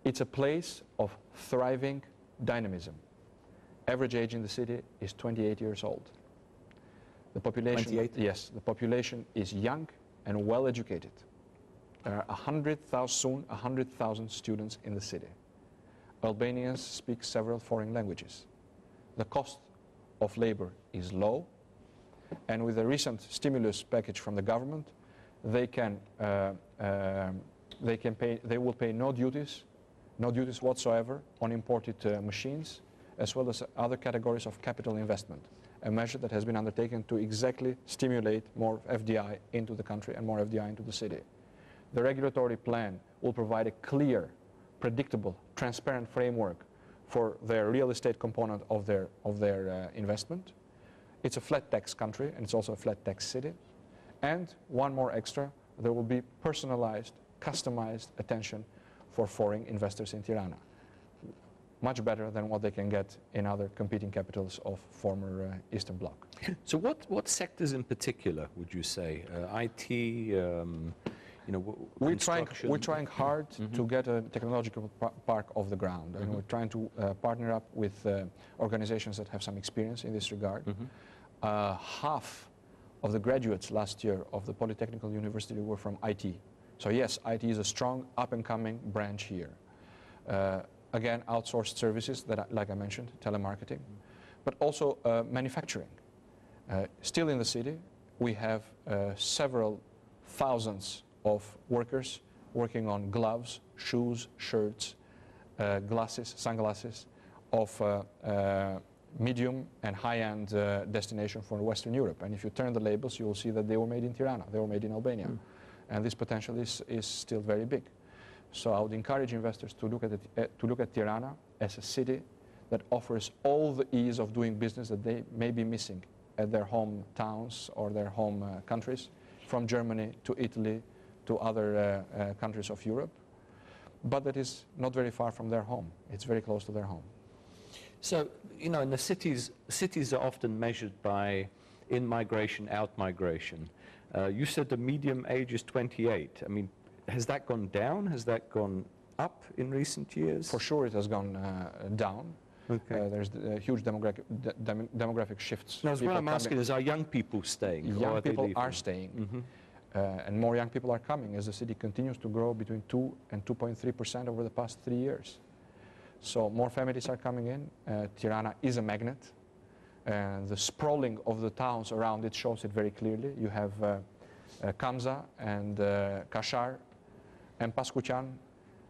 It's a place of thriving dynamism. Average age in the city is 28 years old. The population, 28? Yes, the population is young and well educated. There are soon 100,000 students in the city. Albanians speak several foreign languages. The cost of labor is low, and with the recent stimulus package from the government, they will pay no duties whatsoever on imported machines, as well as other categories of capital investment. A measure that has been undertaken to exactly stimulate more FDI into the country and more FDI into the city. The regulatory plan will provide a clear, predictable, transparent framework for their real estate component of their investment. It's a flat tax country, and it's also a flat tax city. And one more extra, there will be personalized, customized attention for foreign investors in Tirana. Much better than what they can get in other competing capitals of former Eastern Bloc. So what sectors in particular would you say? IT, we're trying hard to get a technological park off the ground, and we're trying to partner up with organizations that have some experience in this regard. Half of the graduates last year of the Polytechnical University were from IT. So yes, IT is a strong up-and-coming branch here. Again, outsourced services, like I mentioned, telemarketing, but also manufacturing. Still in the city, we have several thousands of workers working on gloves, shoes, shirts, glasses, sunglasses of medium and high-end destination for Western Europe. And if you turn the labels, you will see that they were made in Tirana, they were made in Albania. And this potential is still very big. So I would encourage investors to look at Tirana as a city that offers all the ease of doing business that they may be missing at their home towns or their home countries, from Germany to Italy to other countries of Europe, but that is not very far from their home. It's very close to their home. So, in the cities are often measured by in-migration, out-migration. You said the median age is 28. I mean, has that gone down? Has that gone up in recent years? For sure it has gone down. Okay. There's huge demographic shifts. Now, what I'm asking is, are young people staying? Young people are staying. And more young people are coming as the city continues to grow between 2 and 2.3% over the past 3 years. So more families are coming in. Tirana is a magnet. And the sprawling of the towns around it shows it very clearly. You have Kamza and Kashar and Paskuçan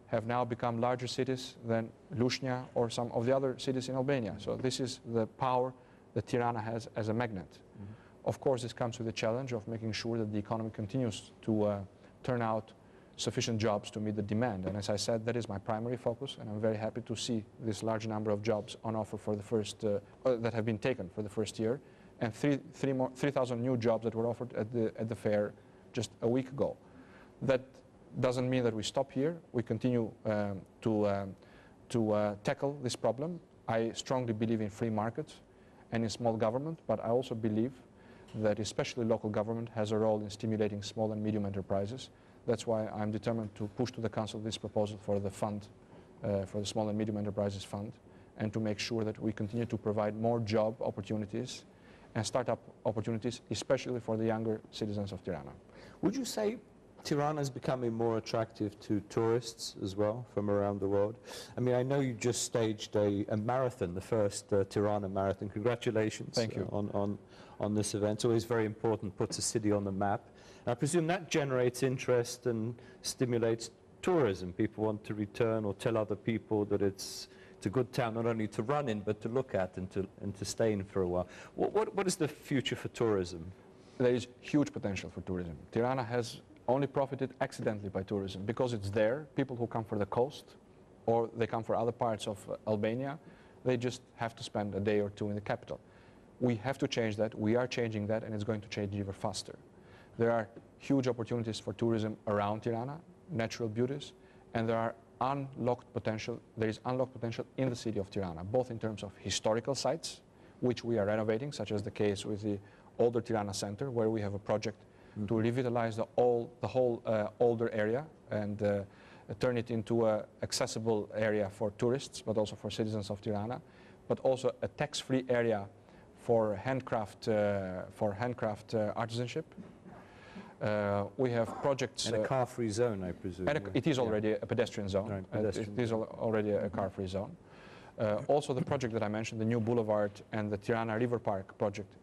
have now become larger cities than Lushnja or some of the other cities in Albania. So this is the power that Tirana has as a magnet. Of course, this comes with the challenge of making sure that the economy continues to turn out sufficient jobs to meet the demand. And as I said, that is my primary focus, and I'm very happy to see this large number of jobs on offer for the first, that have been taken for the first year, and 3,000 new jobs that were offered at the fair just a week ago. That doesn't mean that we stop here. We continue to tackle this problem. I strongly believe in free markets and in small government, but I also believe that especially local government has a role in stimulating small and medium enterprises. That's why I'm determined to push to the Council this proposal for the fund, for the Small and Medium Enterprises Fund, and to make sure that we continue to provide more job opportunities and startup opportunities, especially for the younger citizens of Tirana. Would you say Tirana is becoming more attractive to tourists as well from around the world? I mean, I know you just staged a marathon, the first Tirana marathon. Congratulations. Thank you. On this event. It's always very important, puts a city on the map. I presume that generates interest and stimulates tourism. People want to return or tell other people that it's a good town not only to run in but to look at and to stay in for a while. What is the future for tourism? There is huge potential for tourism. Tirana has only profited accidentally by tourism because it's there. People who come for the coast or they come for other parts of Albania, they just have to spend a day or two in the capital. We have to change that. We are changing that, and it's going to change even faster. There are huge opportunities for tourism around Tirana, natural beauties, and there is unlocked potential in the city of Tirana, both in terms of historical sites, which we are renovating, such as the case with the older Tirana Center, where we have a project to revitalize the whole older area and turn it into an accessible area for tourists, but also for citizens of Tirana, but also a tax-free area for handcraft artisanship. We have projects... And a car-free zone, I presume. And it is already a pedestrian zone. Right, pedestrian. It is already a car-free zone. Also the project that I mentioned, the new boulevard and the Tirana River Park project,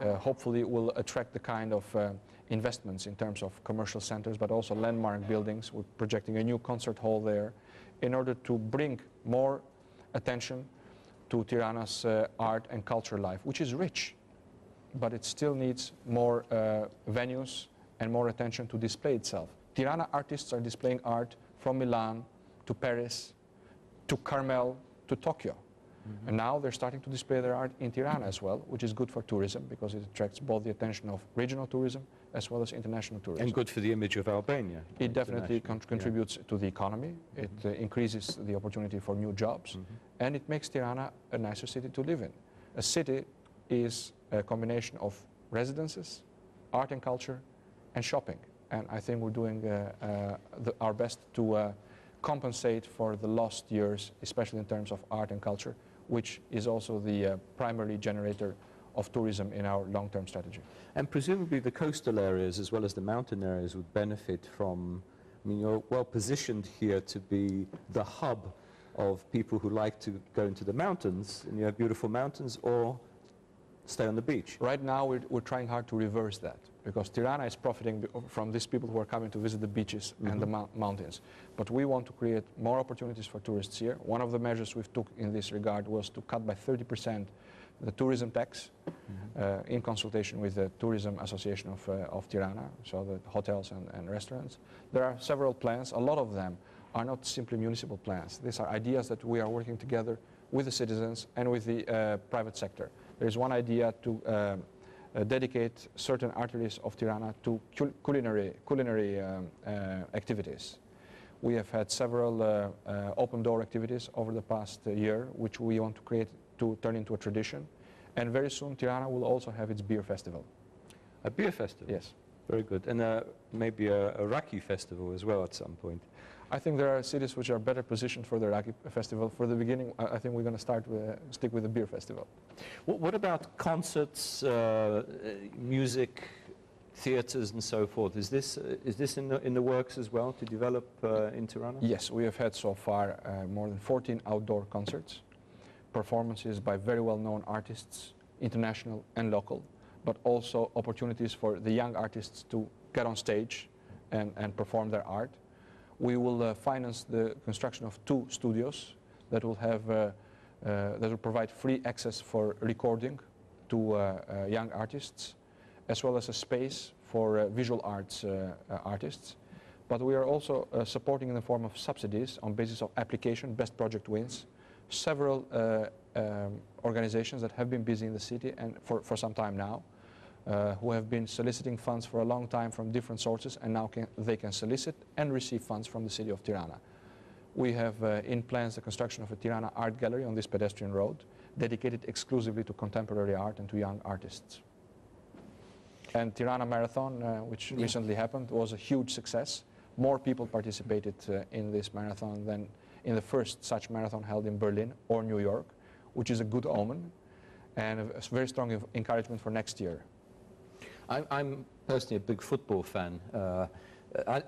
hopefully will attract the kind of investments in terms of commercial centers, but also landmark buildings. We're projecting a new concert hall there in order to bring more attention to Tirana's art and culture life, which is rich, but it still needs more venues and more attention to display itself. Tirana artists are displaying art from Milan to Paris to Carmel to Tokyo. Mm-hmm. And now they're starting to display their art in Tirana as well, which is good for tourism because it attracts both the attention of regional tourism as well as international tourism. And good for the image of Albania. It definitely contributes to the economy. It increases the opportunity for new jobs, and it makes Tirana a nicer city to live in. A city is a combination of residences, art and culture, and shopping. And I think we're doing our best to compensate for the lost years, especially in terms of art and culture, which is also the primary generator of tourism in our long-term strategy. And presumably the coastal areas as well as the mountain areas would benefit from, I mean, you're well positioned here to be the hub of people who like to go into the mountains, and you have beautiful mountains, or stay on the beach. Right now we're trying hard to reverse that, because Tirana is profiting from these people who are coming to visit the beaches and the mountains. But we want to create more opportunities for tourists here. One of the measures we've took in this regard was to cut by 30% the tourism tax in consultation with the Tourism Association of Tirana, so the hotels and restaurants. There are several plans. A lot of them are not simply municipal plans. These are ideas that we are working together with the citizens and with the private sector. There is one idea to dedicate certain arteries of Tirana to culinary activities. We have had several open door activities over the past year, which we want to create to turn into a tradition. And very soon Tirana will also have its beer festival. A beer festival? Yes. Very good. And maybe a raki festival as well at some point. I think there are cities which are better positioned for the raki festival. For the beginning, I think we're going to stick with the beer festival. What about concerts, music, theatres and so forth? Is this in the works as well to develop in Tirana? Yes, we have had so far more than 14 outdoor concerts, performances by very well-known artists, international and local, but also opportunities for the young artists to get on stage and perform their art. We will finance the construction of 2 studios that will provide free access for recording to young artists, as well as a space for visual arts artists. but we are also supporting in the form of subsidies on basis of application, best project wins, several organizations that have been busy in the city and for some time now, who have been soliciting funds for a long time from different sources, and now they can solicit and receive funds from the city of Tirana. We have in plans the construction of a Tirana art gallery on this pedestrian road, dedicated exclusively to contemporary art and to young artists. And Tirana Marathon, which recently happened, was a huge success. More people participated in this marathon than in the first such marathon held in Berlin or New York, which is a good omen and a very strong encouragement for next year. I'm personally a big football fan.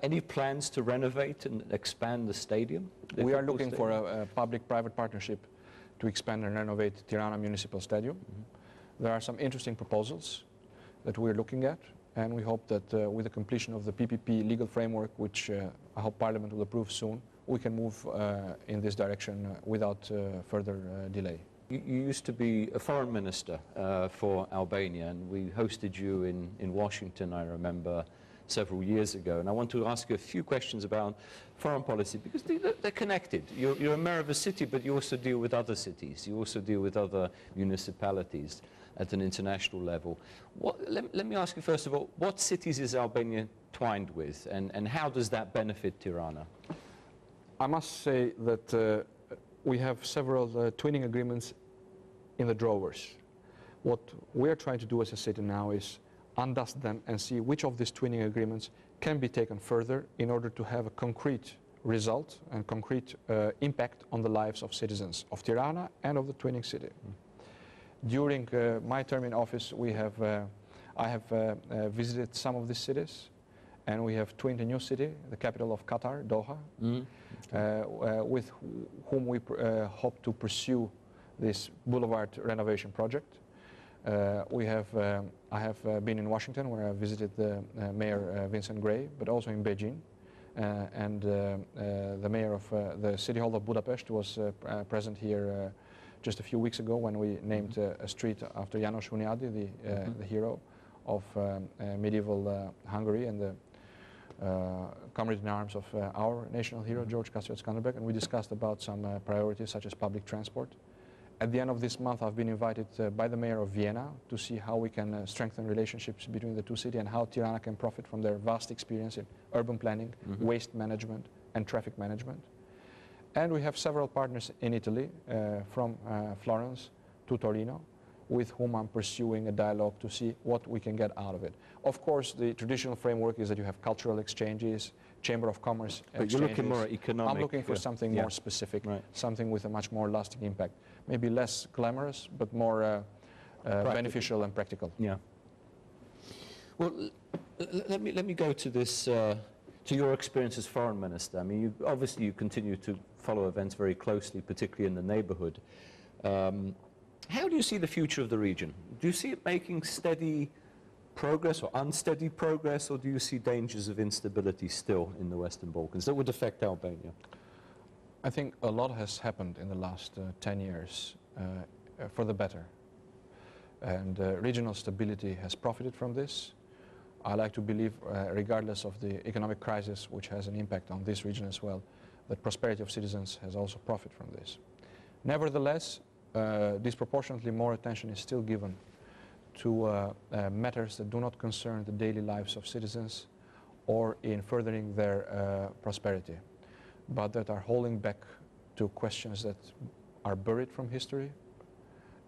Any plans to renovate and expand the stadium? We are looking for a public-private partnership to expand and renovate Tirana Municipal Stadium. There are some interesting proposals that we're looking at, and we hope that with the completion of the PPP legal framework, which I hope Parliament will approve soon, we can move in this direction without further delay. You used to be a foreign minister for Albania, and we hosted you in Washington, I remember, several years ago. And I want to ask you a few questions about foreign policy, because they're connected. You're a mayor of a city, but you also deal with other cities. You also deal with other municipalities at an international level. Let me ask you, first of all, what cities is Albania twined with, and how does that benefit Tirana? I must say that we have several twinning agreements in the drawers. What we're trying to do as a city now is undust them and see which of these twinning agreements can be taken further in order to have a concrete result and concrete impact on the lives of citizens of Tirana and of the twinning city. During my term in office, I have visited some of these cities, and we have twinned a new city, the capital of Qatar, Doha, with whom we hope to pursue this boulevard renovation project. I have been in Washington, where I visited the Mayor Vincent Gray, but also in Beijing. And the mayor of the City Hall of Budapest was present here just a few weeks ago when we named a street after János Hunyadi, the hero of medieval Hungary and the comrade in arms of our national hero, George Skanderbeg, and we discussed about some priorities such as public transport. At the end of this month, I've been invited by the mayor of Vienna to see how we can strengthen relationships between the two cities and how Tirana can profit from their vast experience in urban planning, waste management, and traffic management. And we have several partners in Italy, from Florence to Torino, with whom I'm pursuing a dialogue to see what we can get out of it. Of course, the traditional framework is that you have cultural exchanges, Chamber of Commerce exchanges. But you're looking more economic. I'm looking for something more specific, something with a much more lasting impact. Maybe less glamorous, but more beneficial and practical. Yeah. Well, let me go to this, to your experience as foreign minister. I mean, obviously you continue to follow events very closely, particularly in the neighborhood. How do you see the future of the region? Do you see it making steady progress or unsteady progress, or do you see dangers of instability still in the Western Balkans that would affect Albania? I think a lot has happened in the last 10 years for the better. And regional stability has profited from this. I like to believe, regardless of the economic crisis, which has an impact on this region as well, that prosperity of citizens has also profited from this. Nevertheless, disproportionately more attention is still given to matters that do not concern the daily lives of citizens or in furthering their prosperity, but that are holding back to questions that are buried from history,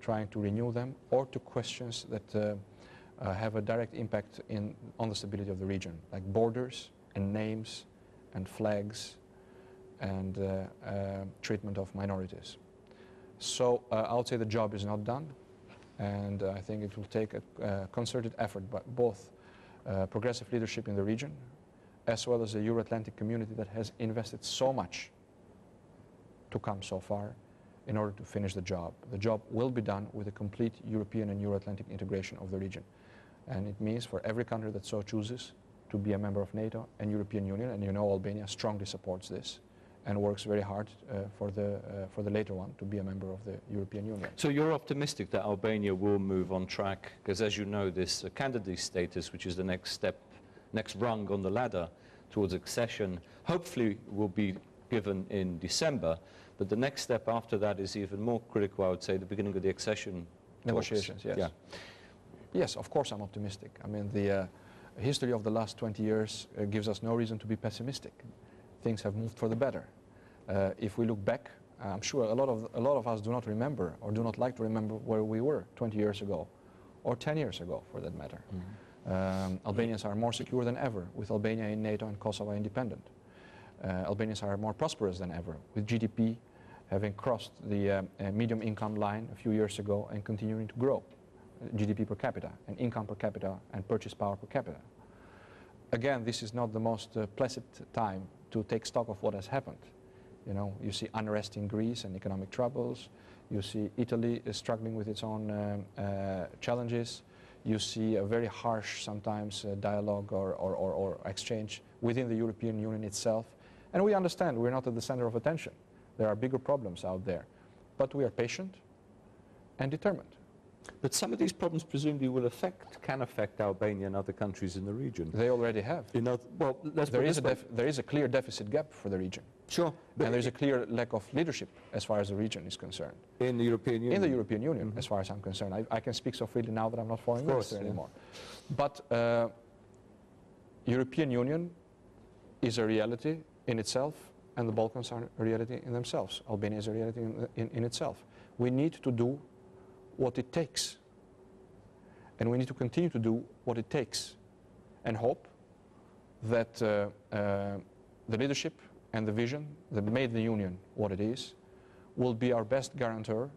trying to renew them, or to questions that have a direct impact on the stability of the region, like borders and names and flags and treatment of minorities. So I would say the job is not done, and I think it will take a concerted effort by both progressive leadership in the region, as well as the Euro-Atlantic community that has invested so much to come so far in order to finish the job. The job will be done with a complete European and Euro-Atlantic integration of the region. And it means for every country that so chooses to be a member of NATO and European Union, and you know Albania strongly supports this and works very hard for the later one to be a member of the European Union. So you're optimistic that Albania will move on track, because as you know, this candidate status, which is the next step, next rung on the ladder towards accession, hopefully will be given in December. But the next step after that is even more critical, I would say, the beginning of the accession negotiations. Talks. Yes. Yeah. Yes, of course I'm optimistic. I mean, the history of the last 20 years gives us no reason to be pessimistic. Things have moved for the better. If we look back, I'm sure a lot of us do not remember or do not like to remember where we were 20 years ago or 10 years ago, for that matter. Albanians are more secure than ever, with Albania in NATO and Kosovo independent. Albanians are more prosperous than ever, with GDP having crossed the medium income line a few years ago and continuing to grow. GDP per capita and income per capita and purchase power per capita. Again, this is not the most pleasant time to take stock of what has happened. You know, you see unrest in Greece and economic troubles. You see Italy is struggling with its own challenges. You see a very harsh, sometimes, dialogue or exchange within the European Union itself. And we understand we're not at the center of attention. There are bigger problems out there. But we are patient and determined. But some of these problems presumably can affect Albania and other countries in the region. They already have. Well, there is a clear deficit gap for the region. Sure. And there's a clear lack of leadership as far as the region is concerned. In the European Union? In the European Union, as far as I'm concerned. I can speak so freely now that I'm not foreign minister anymore. But European Union is a reality in itself, and the Balkans are a reality in themselves. Albania is a reality in itself. We need to do what it takes. And we need to continue to do what it takes and hope that the leadership and the vision that made the Union what it is will be our best guarantor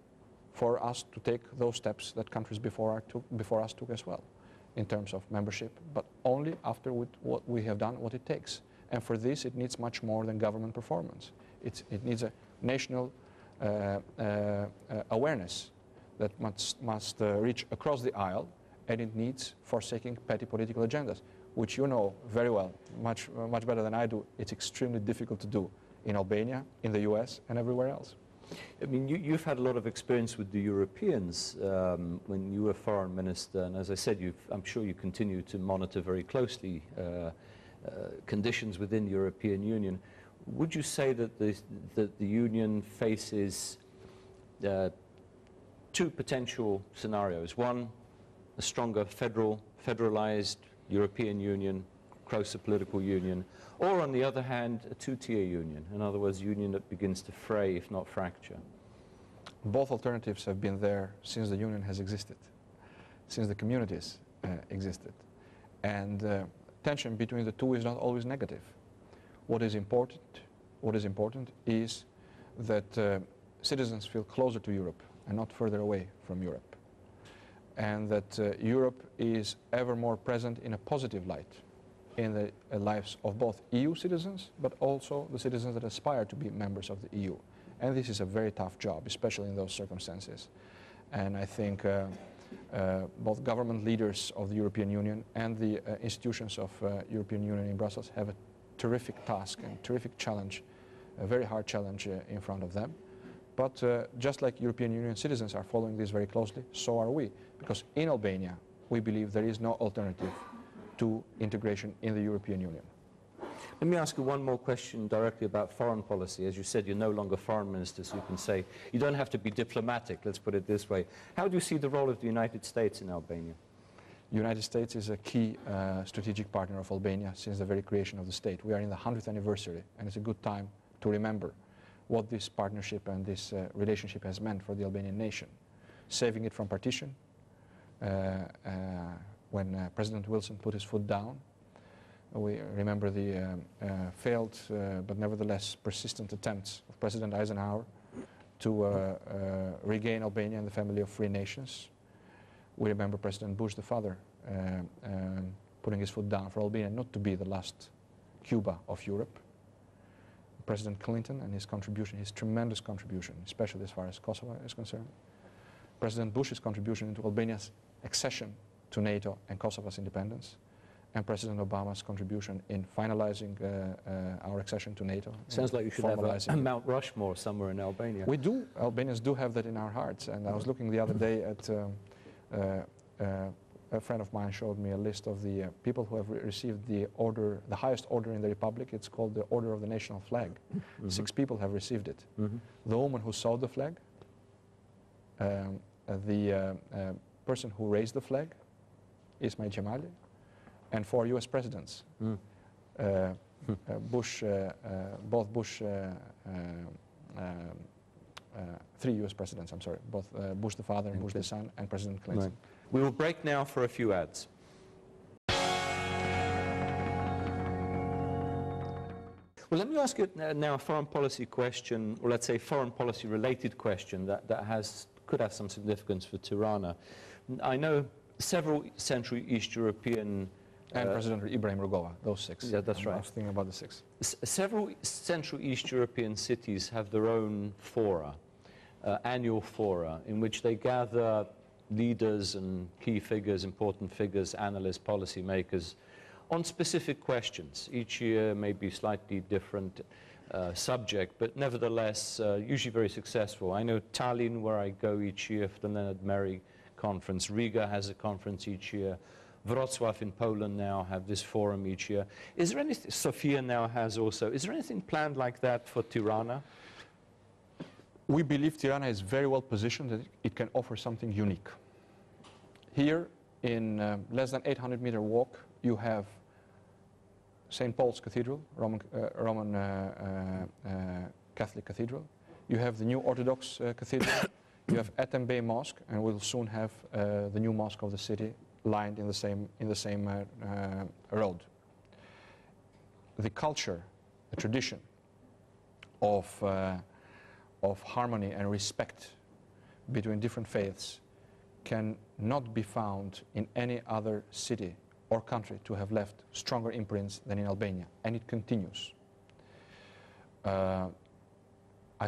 for us to take those steps that countries before us took as well in terms of membership, but only after what we have done what it takes. And for this it needs much more than government performance. It needs a national awareness that must reach across the aisle, and it needs forsaking petty political agendas, which you know very well, much better than I do. It's extremely difficult to do in Albania, in the US, and everywhere else. I mean, you've had a lot of experience with the Europeans when you were foreign minister, and as I said, I'm sure you continue to monitor very closely conditions within the European Union. Would you say that the Union faces two potential scenarios? One, a stronger federalized European Union, closer political union, or on the other hand, a two-tier union, in other words, a union that begins to fray, if not fracture. Both alternatives have been there since the union has existed, since the communities existed. And tension between the two is not always negative. What is important is that citizens feel closer to Europe and not further away from Europe. And that Europe is ever more present in a positive light in the lives of both EU citizens, but also the citizens that aspire to be members of the EU. And this is a very tough job, especially in those circumstances. And I think both government leaders of the European Union and the institutions of European Union in Brussels have a terrific task and terrific challenge, a very hard challenge in front of them. But just like European Union citizens are following this very closely, so are we. Because in Albania, we believe there is no alternative to integration in the European Union. Let me ask you one more question directly about foreign policy. As you said, you're no longer foreign minister, so you can say, you don't have to be diplomatic, let's put it this way. How do you see the role of the United States in Albania? The United States is a key strategic partner of Albania since the very creation of the state. We are in the 100th anniversary, and it's a good time to remember what this partnership and this relationship has meant for the Albanian nation. Saving it from partition, when President Wilson put his foot down. We remember the failed but nevertheless persistent attempts of President Eisenhower to regain Albania in the family of free nations. We remember President Bush, the father, putting his foot down for Albania not to be the last Cuba of Europe. President Clinton and his contribution, his tremendous contribution, especially as far as Kosovo is concerned. President Bush's contribution into Albania's accession to NATO and Kosovo's independence. And President Obama's contribution in finalizing our accession to NATO. Sounds like you should have a Mount Rushmore somewhere in Albania. We do. Albanians do have that in our hearts. And I was looking the other day at a friend of mine showed me a list of the people who have received the order, the highest order in the Republic. It's called the Order of the National Flag. 6 people have received it. The woman who sewed the flag, the person who raised the flag, Ismail Jamali, and 4 U.S. presidents. Bush, both Bush, 3 U.S. presidents, I'm sorry, both Bush the father and Bush the son, and President Clinton. Right. We will break now for a few ads. Well, let me ask you now a foreign policy question, or let's say foreign policy related question that could have some significance for Tirana. I know several Central East European and President Ibrahim Rugova, those 6. Yeah, that's right. I was thinking about the 6. Several Central East European cities have their own fora, annual fora, in which they gather leaders and key figures, important figures, analysts, policy makers, on specific questions. Each year may be slightly different subject, but nevertheless usually very successful. I know Tallinn, where I go each year for the Leonard Merry conference. Riga has a conference each year. Wrocław in Poland now have this forum each year. Is there anything, Sofia now has also, is there anything planned like that for Tirana? We believe Tirana is very well positioned, that it can offer something unique. Here, in less than 800-meter walk, you have St. Paul's Cathedral, Roman Catholic Cathedral. You have the new Orthodox Cathedral. You have Etem Bey Mosque, and we'll soon have the new mosque of the city lined in the same road. The culture, the tradition of harmony and respect between different faiths can not be found in any other city or country to have left stronger imprints than in Albania, and it continues. I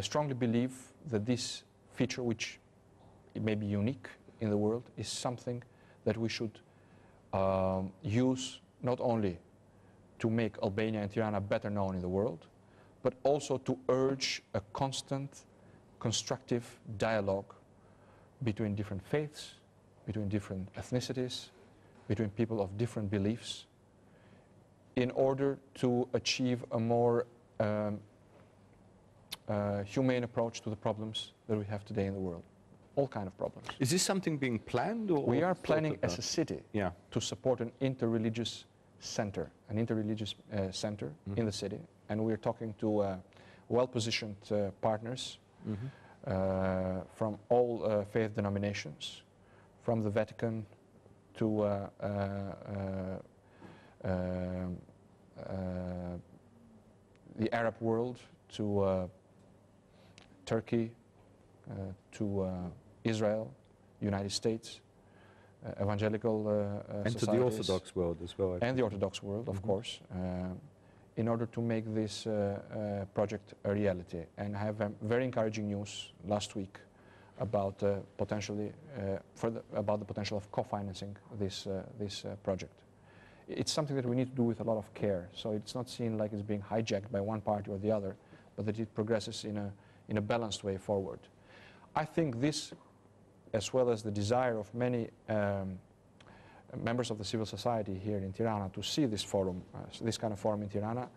strongly believe that this feature, which it may be unique in the world, is something that we should use not only to make Albania and Tirana better known in the world, but also to urge a constant, constructive dialogue between different faiths, between different ethnicities, between people of different beliefs, in order to achieve a more humane approach to the problems that we have today in the world. All kinds of problems. Is this something being planned? Or we are planning as a city to support an interreligious center, in the city, and we're talking to well-positioned partners from all faith denominations, from the Vatican to the Arab world, to Turkey, to Israel, United States, evangelical and societies. to the Orthodox world as well. And the Orthodox world, of course, in order to make this project a reality. And I have very encouraging news last week about about the potential of co-financing this project. It's something that we need to do with a lot of care, so it's not seen like it's being hijacked by one party or the other, but that it progresses in a balanced way forward. I think this, as well as the desire of many members of the civil society here in Tirana to see this forum, this kind of forum in Tirana,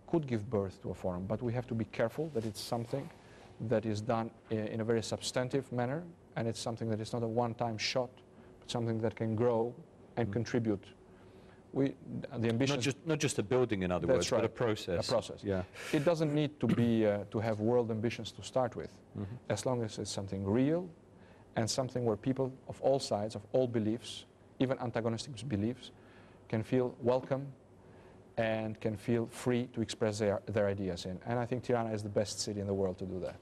could give birth to a forum. But we have to be careful that it's something that is done in a very substantive manner, and it's something that is not a one-time shot, but something that can grow and contribute. The ambition, not just a building, in other words, but a process. A process. Yeah. It doesn't need to be to have world ambitions to start with, as long as it's something real, and something where people of all sides, of all beliefs, even antagonistic beliefs, can feel welcome and can feel free to express their ideas in. And I think Tirana is the best city in the world to do that.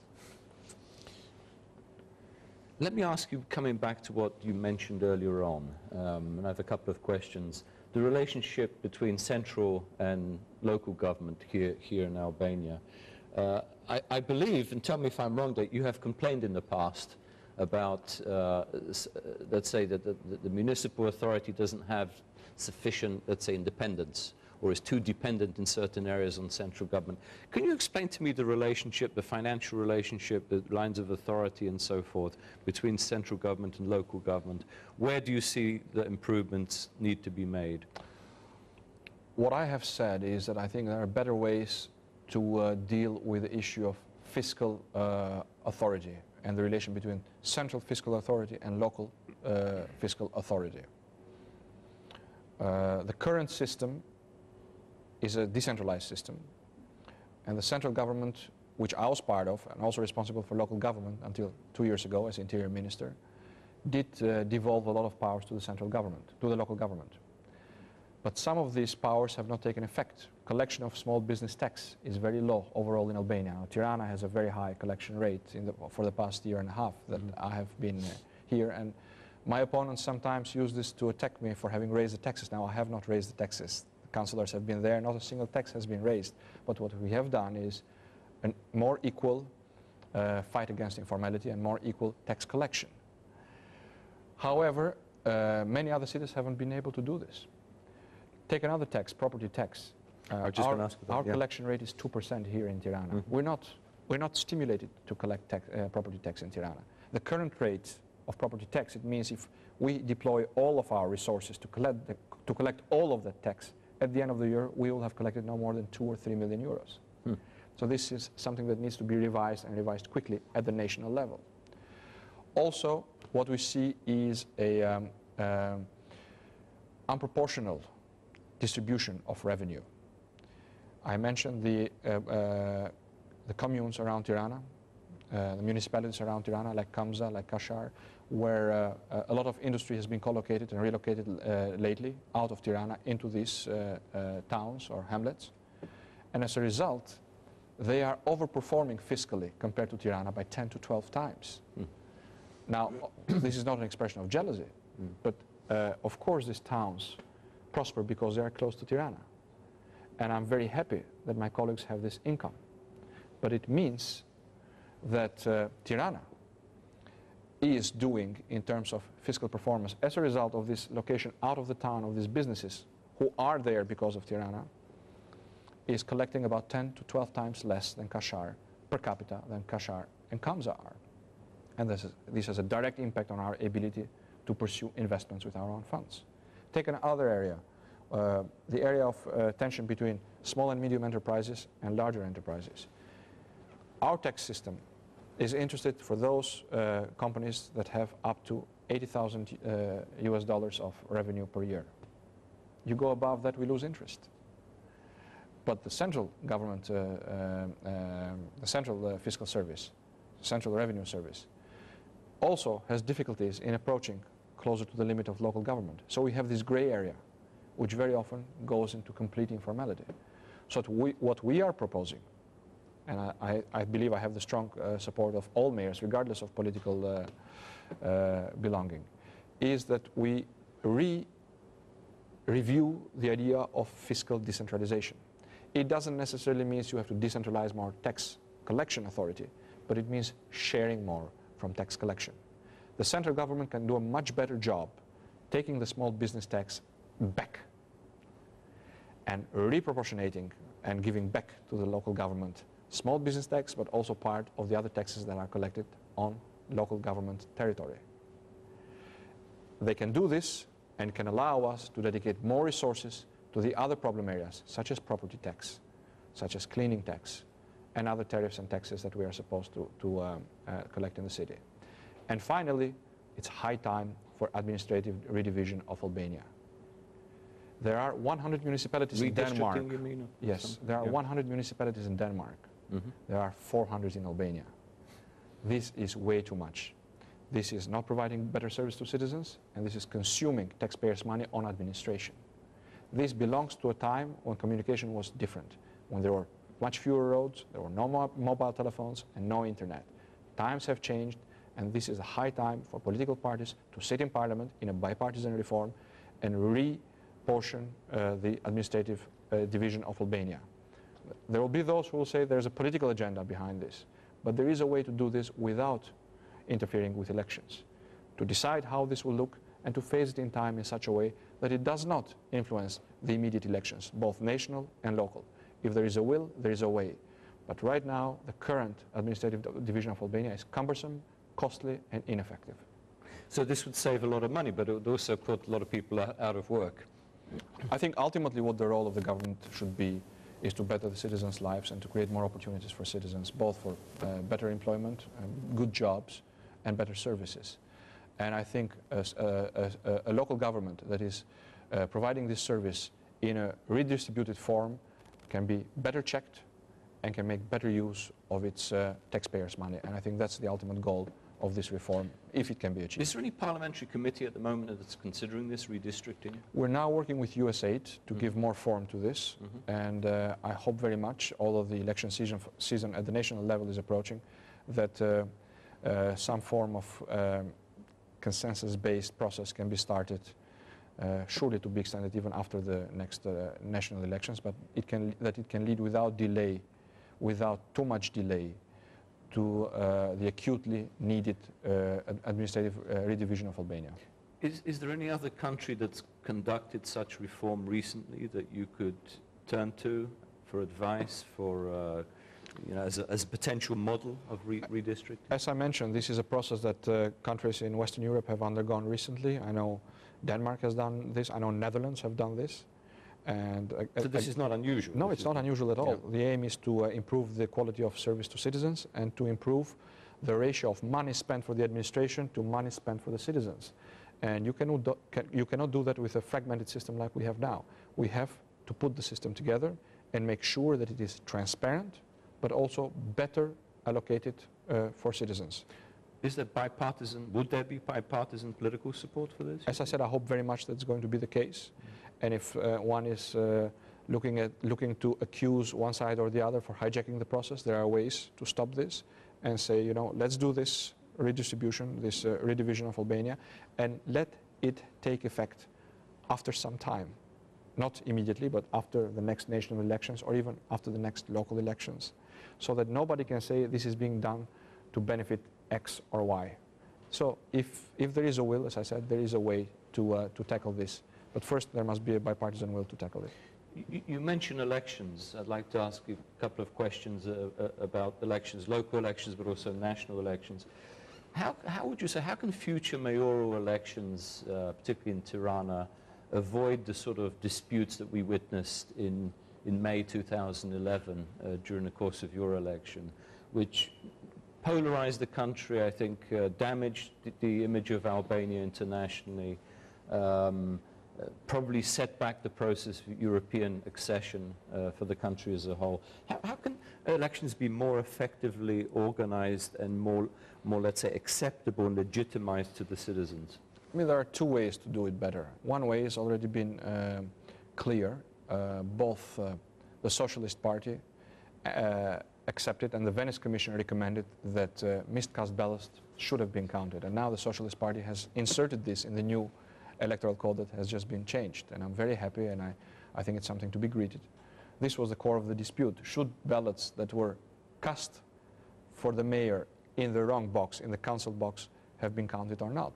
Let me ask you, coming back to what you mentioned earlier on, and I have a couple of questions. The relationship between central and local government here in Albania. I believe, and tell me if I'm wrong, that you have complained in the past about, let's say, that the municipal authority doesn't have sufficient, let's say, independence, or is too dependent in certain areas on central government. Can you explain to me the relationship, the financial relationship, the lines of authority and so forth between central government and local government? Where do you see the improvements need to be made? What I have said is that I think there are better ways to deal with the issue of fiscal authority and the relation between central fiscal authority and local fiscal authority. The current system is a decentralized system, and the central government, which I was part of and also responsible for local government until 2 years ago as Interior Minister, did devolve a lot of powers to the central government, to the local government. But some of these powers have not taken effect. Collection of small business tax is very low overall in Albania. Now, Tirana has a very high collection rate for the past year and a half that I have been here, and my opponents sometimes use this to attack me for having raised the taxes. Now, I have not raised the taxes. The councillors have been there, not a single tax has been raised. But what we have done is a more equal fight against informality and more equal tax collection. However, many other cities haven't been able to do this. Take another tax, property tax. Our collection rate is 2% here in Tirana. We're not stimulated to collect property tax in Tirana. The current rate of property tax, it means if we deploy all of our resources to collect all of that tax, at the end of the year, we will have collected no more than 2 or 3 million euros. So this is something that needs to be revised and revised quickly at the national level. Also, what we see is a unproportional distribution of revenue. I mentioned the communes around Tirana, the municipalities around Tirana, like Kamza, like Kashar, where a lot of industry has been collocated and relocated lately out of Tirana into these towns or hamlets. And as a result, they are overperforming fiscally compared to Tirana by 10 to 12 times. Now, this is not an expression of jealousy, but of course these towns prosper because they are close to Tirana. And I'm very happy that my colleagues have this income. But it means that Tirana is doing, in terms of fiscal performance, as a result of this location out of the town of these businesses who are there because of Tirana, is collecting about 10 to 12 times less than Kashar per capita than Kashar and Kamza are. And this has a direct impact on our ability to pursue investments with our own funds. Take another area, the area of tension between small and medium enterprises and larger enterprises. Our tax system is interested for those companies that have up to $80,000 US of revenue per year. You go above that, we lose interest. But the central government, the central fiscal service, central revenue service, also has difficulties in approaching closer to the limit of local government. So we have this gray area, which very often goes into complete informality. So what we are proposing, and I believe I have the strong support of all mayors, regardless of political belonging, is that we review the idea of fiscal decentralization. It doesn't necessarily mean you have to decentralize more tax collection authority, but it means sharing more from tax collection. The central government can do a much better job taking the small business tax back and reproportionating and giving back to the local government small business tax, but also part of the other taxes that are collected on local government territory. They can do this and can allow us to dedicate more resources to the other problem areas, such as property tax, such as cleaning tax, and other tariffs and taxes that we are supposed to collect in the city. And finally, it's high time for administrative redivision of Albania. There are 100 municipalities in Denmark. You mean? Yes, there are 100 municipalities in Denmark. There are 400 in Albania. This is way too much. This is not providing better service to citizens, and this is consuming taxpayers' money on administration. This belongs to a time when communication was different, when there were much fewer roads, there were no mobile telephones, and no internet. Times have changed, and this is a high time for political parties to sit in parliament in a bipartisan reform and reportion the administrative division of Albania. There will be those who will say there's a political agenda behind this, but there is a way to do this without interfering with elections, to decide how this will look and to phase it in time in such a way that it does not influence the immediate elections, both national and local. If there is a will, there is a way. But right now, the current administrative division of Albania is cumbersome, costly, and ineffective. So this would save a lot of money, but it would also put a lot of people out of work. I think ultimately what the role of the government should be is to better the citizens' lives and to create more opportunities for citizens, both for better employment, good jobs, and better services. And I think a local government that is providing this service in a redistributed form can be better checked and can make better use of its taxpayers' money. And I think that's the ultimate goal of this reform, if it can be achieved. Is there any parliamentary committee at the moment that's considering this redistricting? We're now working with USAID to give more form to this, and I hope very much, although the election season at the national level is approaching, that some form of consensus-based process can be started, surely to be extended even after the next national elections, but it can lead without delay, without too much delay, to the acutely needed administrative redivision of Albania. Is there any other country that's conducted such reform recently that you could turn to for advice, for as a potential model of redistricting? As I mentioned, this is a process that countries in Western Europe have undergone recently. I know Denmark has done this. I know Netherlands have done this. And so this is not unusual? No, it's not unusual at all. Yeah. The aim is to improve the quality of service to citizens and to improve the ratio of money spent for the administration to money spent for the citizens. And you cannot do that with a fragmented system like we have now. We have to put the system together and make sure that it is transparent, but also better allocated for citizens. Is there would there be bipartisan political support for this? As I said, I hope very much that's going to be the case. And if one is looking to accuse one side or the other for hijacking the process, there are ways to stop this and say, let's do this redistribution, this redivision of Albania, and let it take effect after some time. Not immediately, but after the next national elections or even after the next local elections, so that nobody can say this is being done to benefit X or Y. So if there is a will, as I said, there is a way to tackle this. But first, there must be a bipartisan will to tackle it. You mentioned elections. I'd like to ask you a couple of questions about elections, local elections, but also national elections. How would you say, how can future mayoral elections, particularly in Tirana, avoid the sort of disputes that we witnessed in May 2011 during the course of your election, which polarized the country, I think, damaged the image of Albania internationally, probably set back the process of European accession for the country as a whole. How can elections be more effectively organized and more, let's say, acceptable and legitimized to the citizens? I mean, there are two ways to do it better. One way has already been clear. Both the Socialist Party accepted and the Venice Commission recommended that missed cast ballots should have been counted. And now the Socialist Party has inserted this in the new electoral code that has just been changed. And I'm very happy, and I think it's something to be greeted. This was the core of the dispute. Should ballots that were cast for the mayor in the wrong box, in the council box, have been counted or not?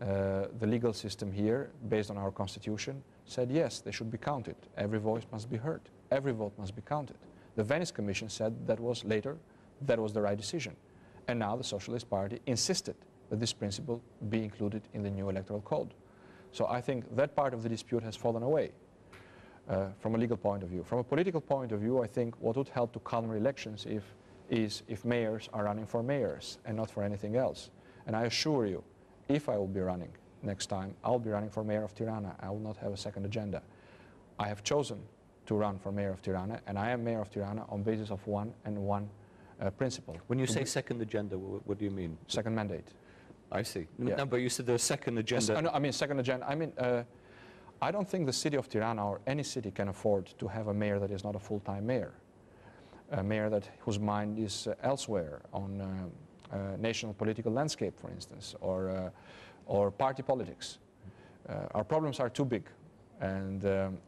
The legal system here, based on our constitution, said yes, they should be counted. Every voice must be heard. Every vote must be counted. The Venice Commission said that was the right decision. And now the Socialist Party insisted that this principle be included in the new electoral code. So I think that part of the dispute has fallen away from a legal point of view. From a political point of view, I think what would help to calm elections is if mayors are running for mayors and not for anything else. And I assure you, if I will be running next time, I'll be running for mayor of Tirana. I will not have a second agenda. I have chosen to run for mayor of Tirana, and I am mayor of Tirana on basis of one principle. When you say second agenda, what do you mean? Second mandate. I see. Yeah. No, but you said there's second agenda. No, I mean second agenda. I mean, I don't think the city of Tirana or any city can afford to have a mayor that is not a full-time mayor. A mayor whose mind is elsewhere on national political landscape, for instance, or party politics. Our problems are too big, and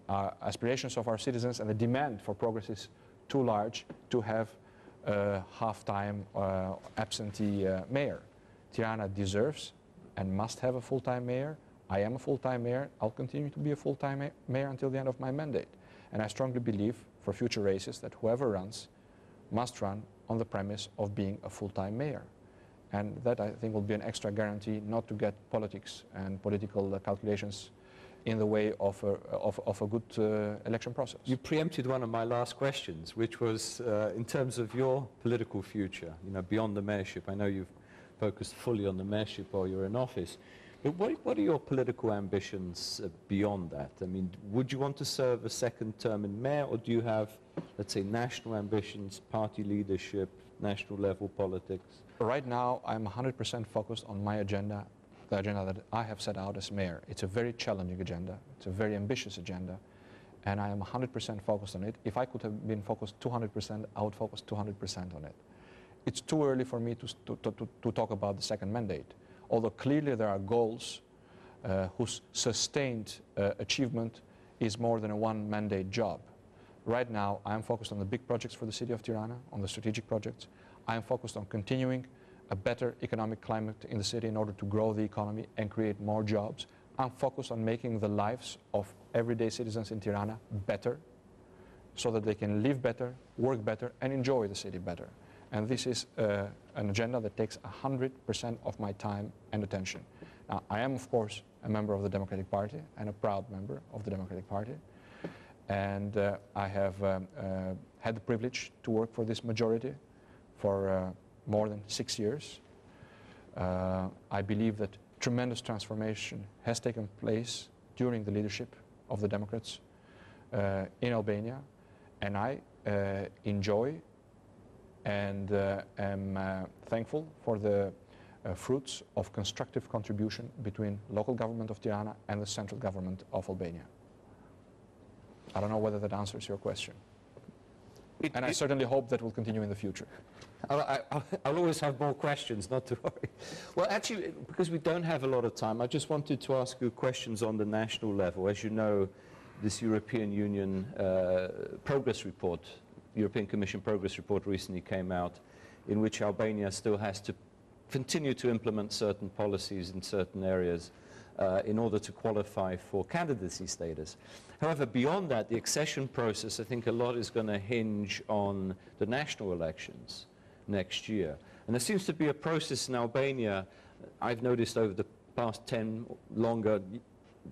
our aspirations of our citizens and the demand for progress is too large to have a half-time absentee mayor. Tirana deserves and must have a full-time mayor. I am a full-time mayor. I'll continue to be a full-time mayor until the end of my mandate. And I strongly believe for future races that whoever runs must run on the premise of being a full-time mayor. And that, I think, will be an extra guarantee not to get politics and political calculations in the way of a good election process. You preempted one of my last questions, which was in terms of your political future, beyond the mayorship. I know you've focused fully on the mayorship while you're in office. But what are your political ambitions beyond that? I mean, would you want to serve a second term in mayor, or do you have, let's say, national ambitions, party leadership, national level politics? Right now, I'm 100% focused on my agenda, the agenda that I have set out as mayor. It's a very challenging agenda. It's a very ambitious agenda. And I am 100% focused on it. If I could have been focused 200%, I would focus 200% on it. It's too early for me to talk about the second mandate. Although clearly there are goals whose sustained achievement is more than a one-mandate job. Right now, I am focused on the big projects for the city of Tirana, on the strategic projects. I am focused on continuing a better economic climate in the city in order to grow the economy and create more jobs. I'm focused on making the lives of everyday citizens in Tirana better so that they can live better, work better, and enjoy the city better. And this is an agenda that takes 100% of my time and attention. Now, I am, of course, a member of the Democratic Party and a proud member of the Democratic Party. And I have had the privilege to work for this majority for more than 6 years. I believe that tremendous transformation has taken place during the leadership of the Democrats in Albania. And I enjoy and am thankful for the fruits of constructive contribution between local government of Tirana and the central government of Albania. I don't know whether that answers your question. And I certainly hope that will continue in the future. I'll always have more questions, not to worry. Well, actually, because we don't have a lot of time, I just wanted to ask you questions on the national level. As you know, this European Union progress report, European Commission progress report recently came out, in which Albania still has to continue to implement certain policies in certain areas in order to qualify for candidacy status. However, beyond that, the accession process, I think a lot is going to hinge on the national elections next year. And there seems to be a process in Albania, I've noticed over the past 10 longer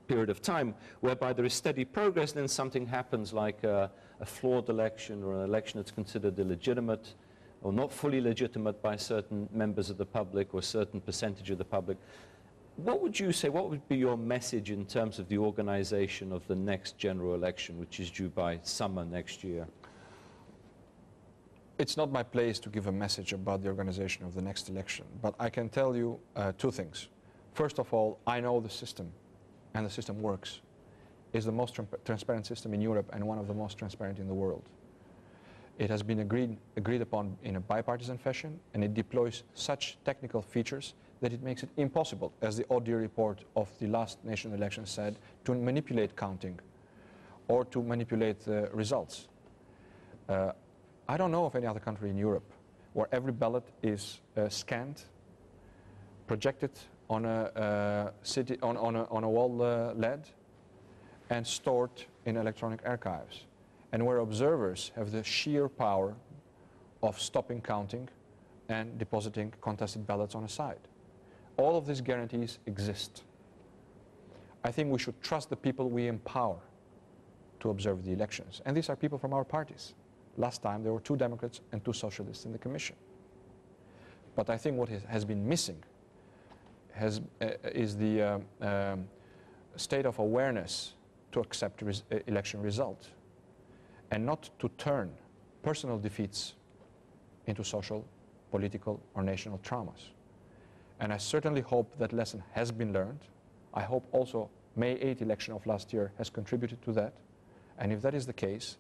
period of time, whereby there is steady progress, then something happens like a flawed election or an election that's considered illegitimate or not fully legitimate by certain members of the public or a certain percentage of the public. What would you say, what would be your message in terms of the organization of the next general election, which is due by summer next year? It's not my place to give a message about the organization of the next election, but I can tell you two things. First of all, I know the system, and the system works. It's the most transparent system in Europe and one of the most transparent in the world. It has been agreed upon in a bipartisan fashion, and it deploys such technical features that it makes it impossible, as the ODIHR report of the last national election said, to manipulate counting or to manipulate the results. I don't know of any other country in Europe where every ballot is scanned, projected on a wall LED, and stored in electronic archives, and where observers have the sheer power of stopping counting and depositing contested ballots on a side. All of these guarantees exist. I think we should trust the people we empower to observe the elections. And these are people from our parties. Last time there were 2 Democrats and 2 Socialists in the Commission. But I think what has been missing is the state of awareness to accept election results and not to turn personal defeats into social, political, or national traumas. And I certainly hope that lesson has been learned. I hope also May 8 election of last year has contributed to that. And if that is the case,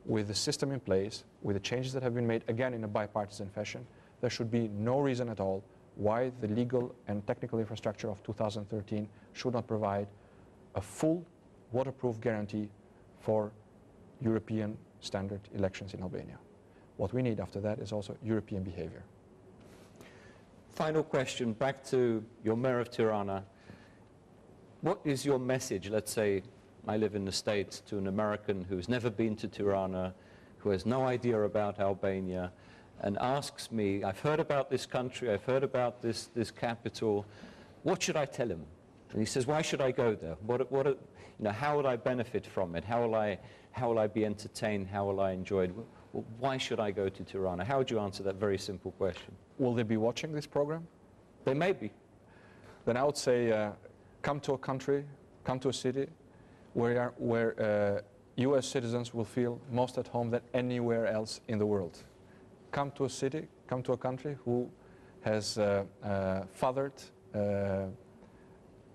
with the system in place, with the changes that have been made, again in a bipartisan fashion, there should be no reason at all why the legal and technical infrastructure of 2013 should not provide a full waterproof guarantee for European standard elections in Albania. What we need after that is also European behavior. Final question, back to your mayor of Tirana. What is your message? Let's say I live in the States, to an American who's never been to Tirana, who has no idea about Albania, and asks me, I've heard about this country, I've heard about this capital, what should I tell him? And he says, why should I go there? How will I benefit from it? How will I be entertained? How will I enjoy it? Well, why should I go to Tirana? How would you answer that very simple question? Will they be watching this program? They may be. Then I would say, come to a country, come to a city where US citizens will feel most at home than anywhere else in the world. Come to a city, come to a country who has fathered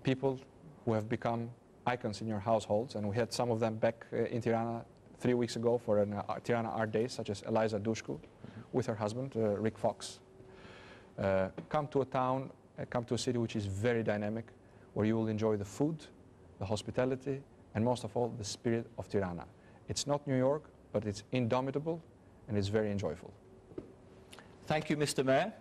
people who have become icons in your households, and we had some of them back in Tirana 3 weeks ago for an Tirana Art Day, such as Eliza Dushku with her husband, Rick Fox. Come to a town, come to a city which is very dynamic, where you will enjoy the food, the hospitality, and most of all, the spirit of Tirana. It's not New York, but it's indomitable, and it's very enjoyable. Thank you, Mr. Mayor.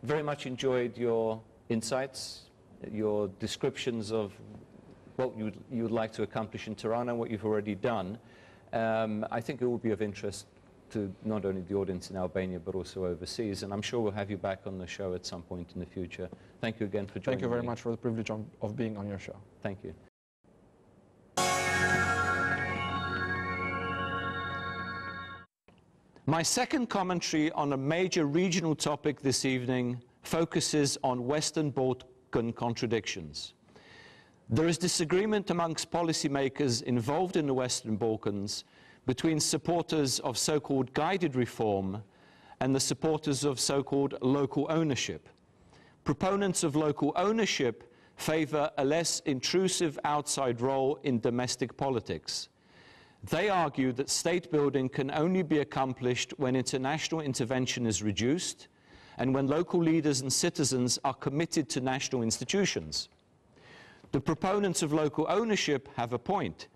Very much enjoyed your insights, your descriptions of what you would like to accomplish in Tirana and what you've already done. I think it will be of interest to not only the audience in Albania, but also overseas. And I'm sure we'll have you back on the show at some point in the future. Thank you again for joining me. Thank you very much for the privilege of being on your show. Thank you. My second commentary on a major regional topic this evening focuses on Western Balkan contradictions. There is disagreement amongst policymakers involved in the Western Balkans between supporters of so-called guided reform and the supporters of so-called local ownership. Proponents of local ownership favor a less intrusive outside role in domestic politics. They argue that state building can only be accomplished when international intervention is reduced and when local leaders and citizens are committed to national institutions. The proponents of local ownership have a point.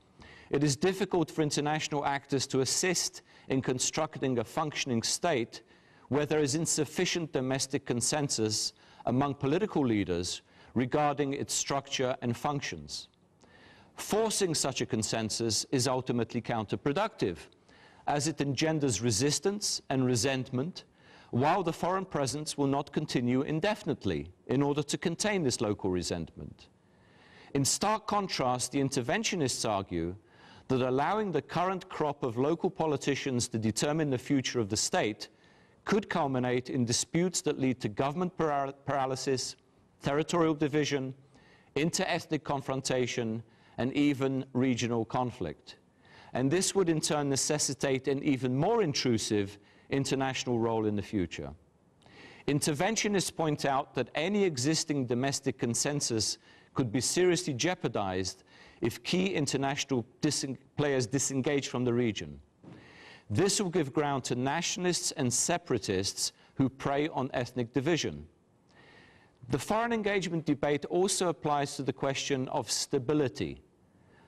It is difficult for international actors to assist in constructing a functioning state where there is insufficient domestic consensus among political leaders regarding its structure and functions. Forcing such a consensus is ultimately counterproductive, as it engenders resistance and resentment, while the foreign presence will not continue indefinitely in order to contain this local resentment. In stark contrast, the interventionists argue that allowing the current crop of local politicians to determine the future of the state could culminate in disputes that lead to government paralysis, territorial division, inter-ethnic confrontation, and even regional conflict. And this would in turn necessitate an even more intrusive international role in the future. Interventionists point out that any existing domestic consensus could be seriously jeopardized if key international players disengage from the region. This will give ground to nationalists and separatists who prey on ethnic division. The foreign engagement debate also applies to the question of stability,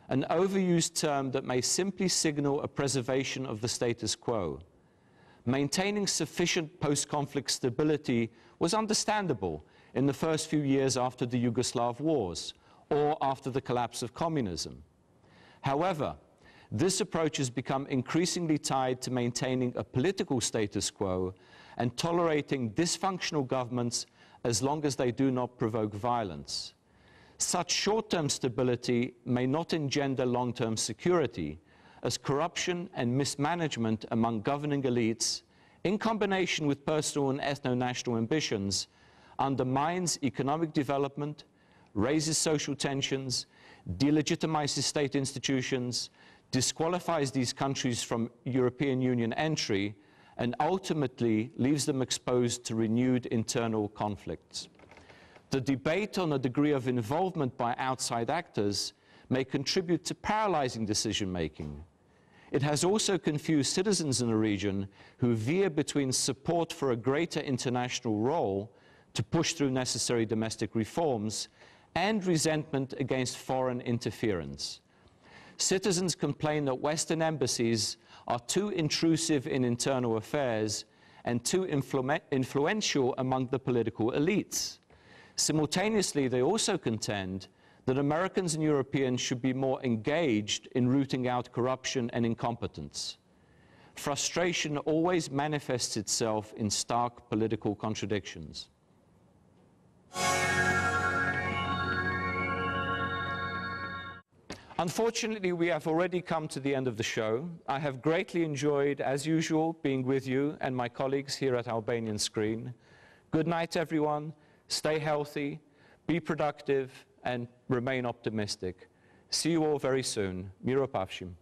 an overused term that may simply signal a preservation of the status quo. Maintaining sufficient post-conflict stability was understandable in the first few years after the Yugoslav wars or after the collapse of communism. However, this approach has become increasingly tied to maintaining a political status quo and tolerating dysfunctional governments as long as they do not provoke violence. Such short-term stability may not engender long-term security, as corruption and mismanagement among governing elites, in combination with personal and ethno-national ambitions, undermines economic development, raises social tensions, delegitimizes state institutions, disqualifies these countries from European Union entry, and ultimately leaves them exposed to renewed internal conflicts. The debate on a degree of involvement by outside actors may contribute to paralyzing decision-making. It has also confused citizens in the region who veer between support for a greater international role to push through necessary domestic reforms and resentment against foreign interference. Citizens complain that Western embassies are too intrusive in internal affairs and too influential among the political elites. Simultaneously, they also contend that Americans and Europeans should be more engaged in rooting out corruption and incompetence. Frustration always manifests itself in stark political contradictions. Unfortunately, we have already come to the end of the show. I have greatly enjoyed, as usual, being with you and my colleagues here at Albanian Screen. Good night, everyone. Stay healthy, be productive, and remain optimistic. See you all very soon. Miro Pafshim.